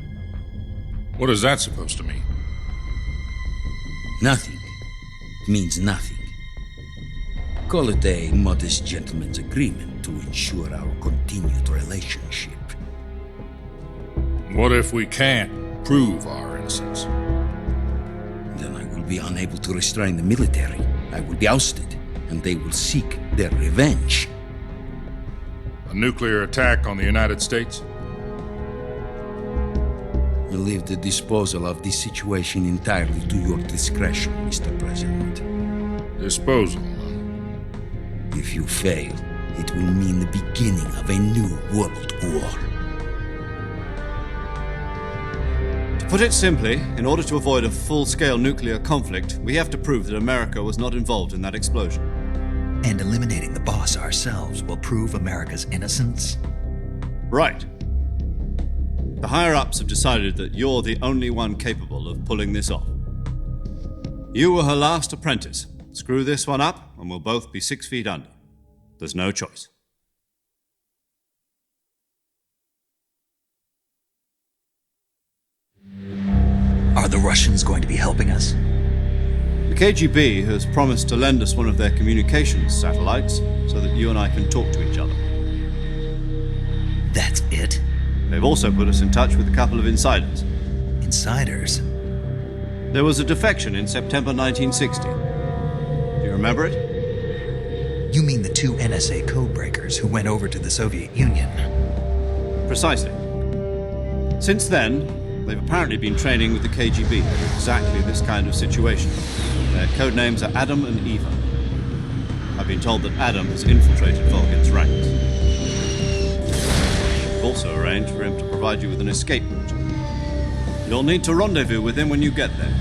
What is that supposed to mean? Nothing. It means nothing. Call it a modest gentleman's agreement to ensure our continued relationship. What if we can't prove our innocence? Then I will be unable to restrain the military. I will be ousted, and they will seek their revenge. A nuclear attack on the United States? I leave the disposal of this situation entirely to your discretion, Mr. President. Disposal? If you fail, it will mean the beginning of a new world war. To put it simply, in order to avoid a full-scale nuclear conflict, we have to prove that America was not involved in that explosion. And eliminating the boss ourselves will prove America's innocence? Right. The higher-ups have decided that you're the only one capable of pulling this off. You were her last apprentice. Screw this one up, and we'll both be 6 feet under. There's no choice. Are the Russians going to be helping us? The KGB has promised to lend us one of their communications satellites so that you and I can talk to each other. That's it? They've also put us in touch with a couple of insiders. Insiders? There was a defection in September 1960. Do you remember it? You mean the 2 NSA codebreakers who went over to the Soviet Union? Precisely. Since then, they've apparently been training with the KGB for exactly this kind of situation. Their code names are Adam and Eva. I've been told that Adam has infiltrated Vulcan's ranks. We've also arranged for him to provide you with an escape route. You'll need to rendezvous with him when you get there.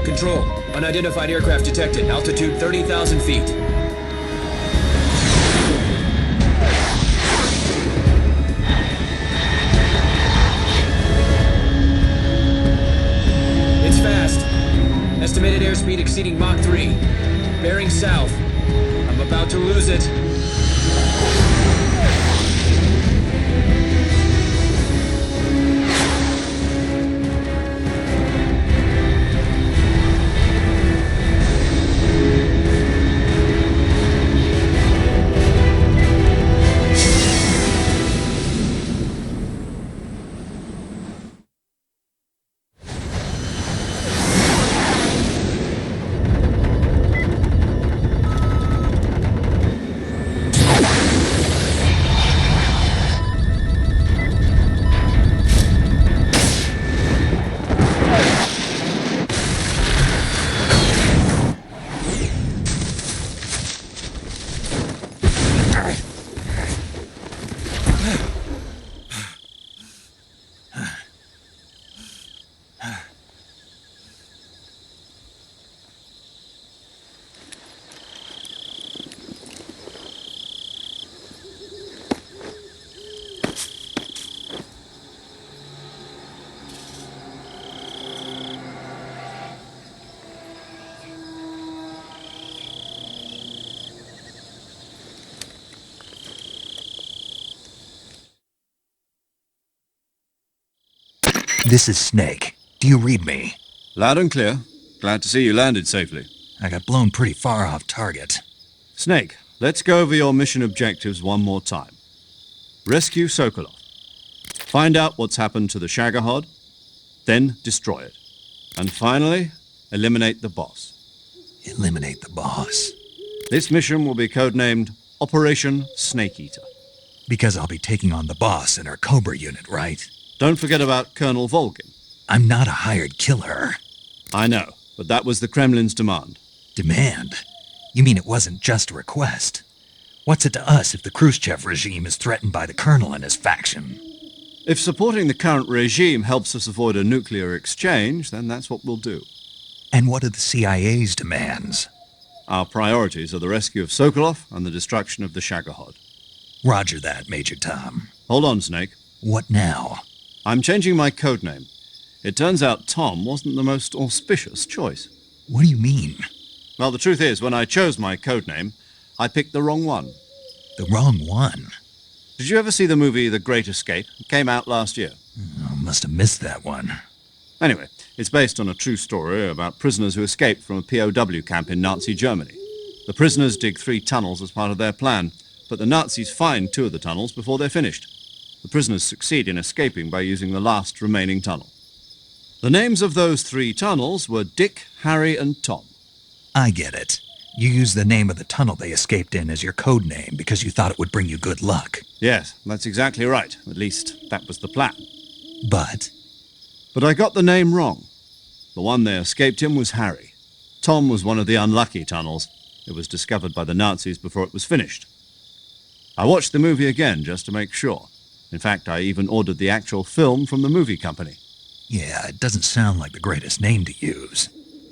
Control. Unidentified aircraft detected. Altitude 30,000 feet. It's fast. Estimated airspeed exceeding Mach 3. Bearing south. I'm about to lose it. This is Snake. Do you read me? Loud and clear. Glad to see you landed safely. I got blown pretty far off target. Snake, let's go over your mission objectives one more time. Rescue Sokolov. Find out what's happened to the Shagohod, then destroy it. And finally, eliminate the boss. Eliminate the boss? This mission will be codenamed Operation Snake Eater. Because I'll be taking on the boss in her Cobra unit, right? Don't forget about Colonel Volgin. I'm not a hired killer. I know, but that was the Kremlin's demand. Demand? You mean it wasn't just a request? What's it to us if the Khrushchev regime is threatened by the Colonel and his faction? If supporting the current regime helps us avoid a nuclear exchange, then that's what we'll do. And what are the CIA's demands? Our priorities are the rescue of Sokolov and the destruction of the Shagohod. Roger that, Major Tom. Hold on, Snake. What now? I'm changing my codename. It turns out Tom wasn't the most auspicious choice. What do you mean? Well, the truth is, when I chose my codename, I picked the wrong one. The wrong one? Did you ever see the movie The Great Escape? It came out last year. Oh, must have missed that one. Anyway, it's based on a true story about prisoners who escaped from a POW camp in Nazi Germany. The prisoners dig 3 tunnels as part of their plan, but the Nazis find 2 of the tunnels before they're finished. The prisoners succeed in escaping by using the last remaining tunnel. The names of those 3 tunnels were Dick, Harry, and Tom. I get it. You used the name of the tunnel they escaped in as your code name because you thought it would bring you good luck. Yes, that's exactly right. At least, that was the plan. But I got the name wrong. The one they escaped in was Harry. Tom was one of the unlucky tunnels. It was discovered by the Nazis before it was finished. I watched the movie again just to make sure. In fact, I even ordered the actual film from the movie company. Yeah, it doesn't sound like the greatest name to use.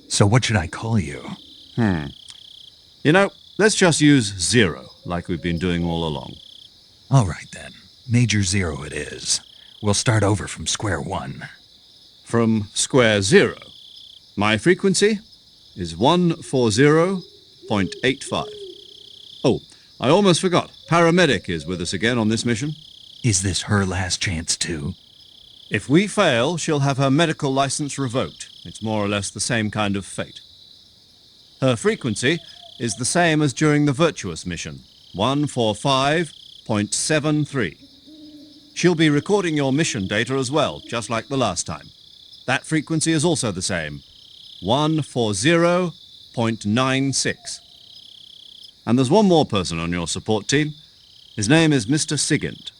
So what should I call you? You know, let's just use Zero, like we've been doing all along. All right, then. Major Zero it is. We'll start over from square one. From square zero. My frequency is 140.85. Oh, I almost forgot. Paramedic is with us again on this mission. Is this her last chance, too? If we fail, she'll have her medical license revoked. It's more or less the same kind of fate. Her frequency is the same as during the Virtuous mission, 145.73. She'll be recording your mission data as well, just like the last time. That frequency is also the same, 140.96. And there's one more person on your support team. His name is Mr. Sigint.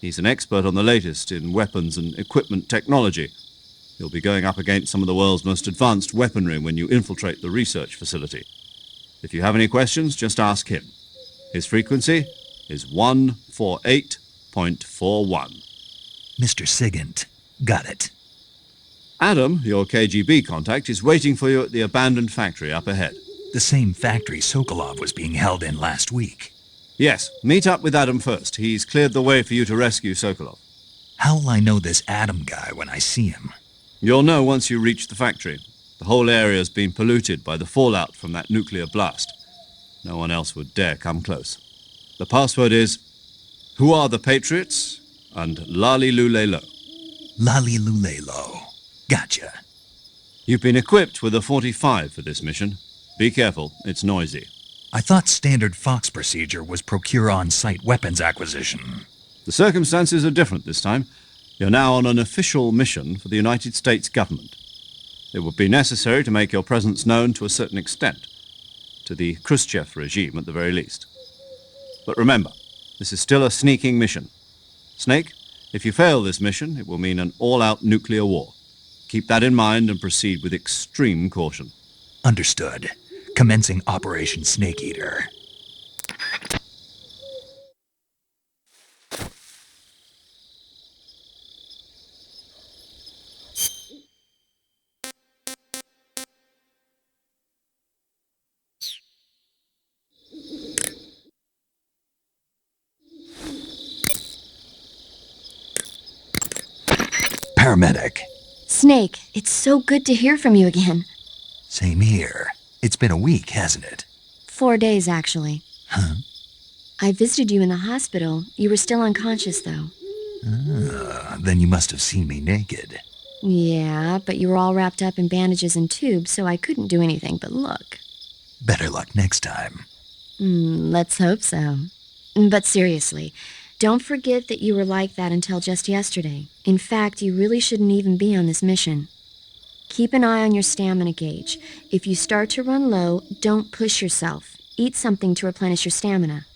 He's an expert on the latest in weapons and equipment technology. You'll be going up against some of the world's most advanced weaponry when you infiltrate the research facility. If you have any questions, just ask him. His frequency is 148.41. Mr. Sigint. Got it. Adam, your KGB contact, is waiting for you at the abandoned factory up ahead. The same factory Sokolov was being held in last week. Yes, meet up with Adam first. He's cleared the way for you to rescue Sokolov. How will I know this Adam guy when I see him? You'll know once you reach the factory. The whole area's been polluted by the fallout from that nuclear blast. No one else would dare come close. The password is, "Who are the Patriots?" and "Lali Lulelo." Lali Lulelo. Gotcha. You've been equipped with a 45 for this mission. Be careful, it's noisy. I thought standard Fox procedure was procure on-site weapons acquisition. The circumstances are different this time. You're now on an official mission for the United States government. It would be necessary to make your presence known to a certain extent, to the Khrushchev regime at the very least. But remember, this is still a sneaking mission. Snake, if you fail this mission, it will mean an all-out nuclear war. Keep that in mind and proceed with extreme caution. Understood. Commencing Operation Snake Eater. Paramedic. Snake, it's so good to hear from you again. Same here. It's been a week, hasn't it? 4 days, actually. Huh? I visited you in the hospital. You were still unconscious, though. Then you must have seen me naked. Yeah, but you were all wrapped up in bandages and tubes, so I couldn't do anything but look. Better luck next time. Let's hope so. But seriously, don't forget that you were like that until just yesterday. In fact, you really shouldn't even be on this mission. Keep an eye on your stamina gauge. If you start to run low, don't push yourself. Eat something to replenish your stamina.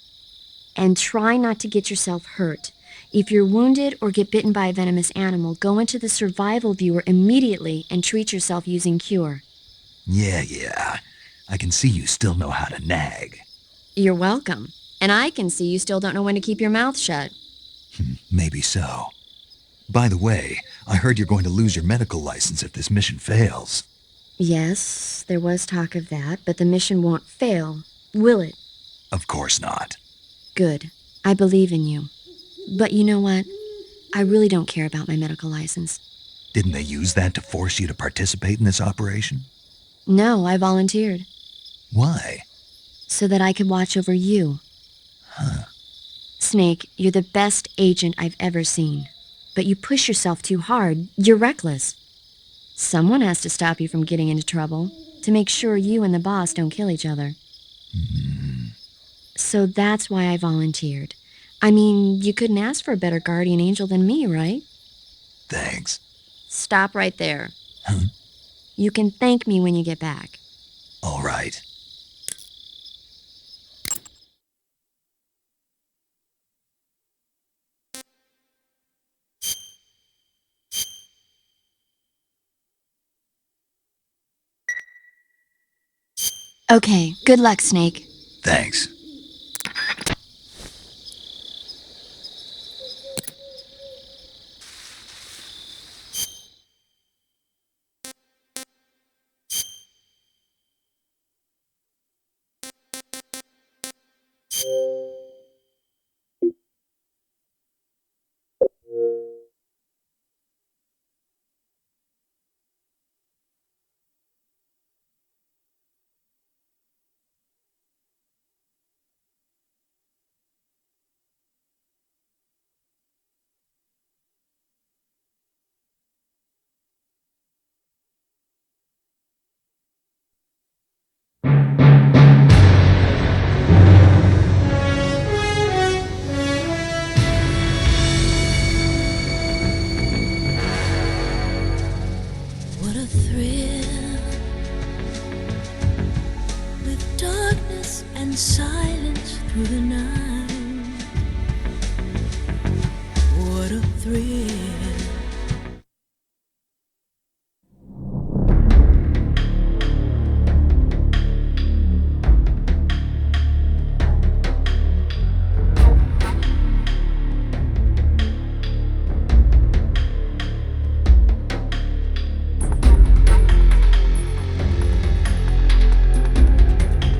And try not to get yourself hurt. If you're wounded or get bitten by a venomous animal, go into the survival viewer immediately and treat yourself using Cure. Yeah. I can see you still know how to nag. You're welcome. And I can see you still don't know when to keep your mouth shut. Maybe so. By the way, I heard you're going to lose your medical license if this mission fails. Yes, there was talk of that, but the mission won't fail, will it? Of course not. Good. I believe in you. But you know what? I really don't care about my medical license. Didn't they use that to force you to participate in this operation? No, I volunteered. Why? So that I could watch over you. Huh. Snake, you're the best agent I've ever seen. But you push yourself too hard. You're reckless. Someone has to stop you from getting into trouble, to make sure you and the boss don't kill each other. So that's why I volunteered. I mean, you couldn't ask for a better guardian angel than me, right? Thanks. Stop right there. Huh? You can thank me when you get back. All right. Okay, good luck, Snake. Thanks. What a thrill, with darkness and silence through the night. What a thrill.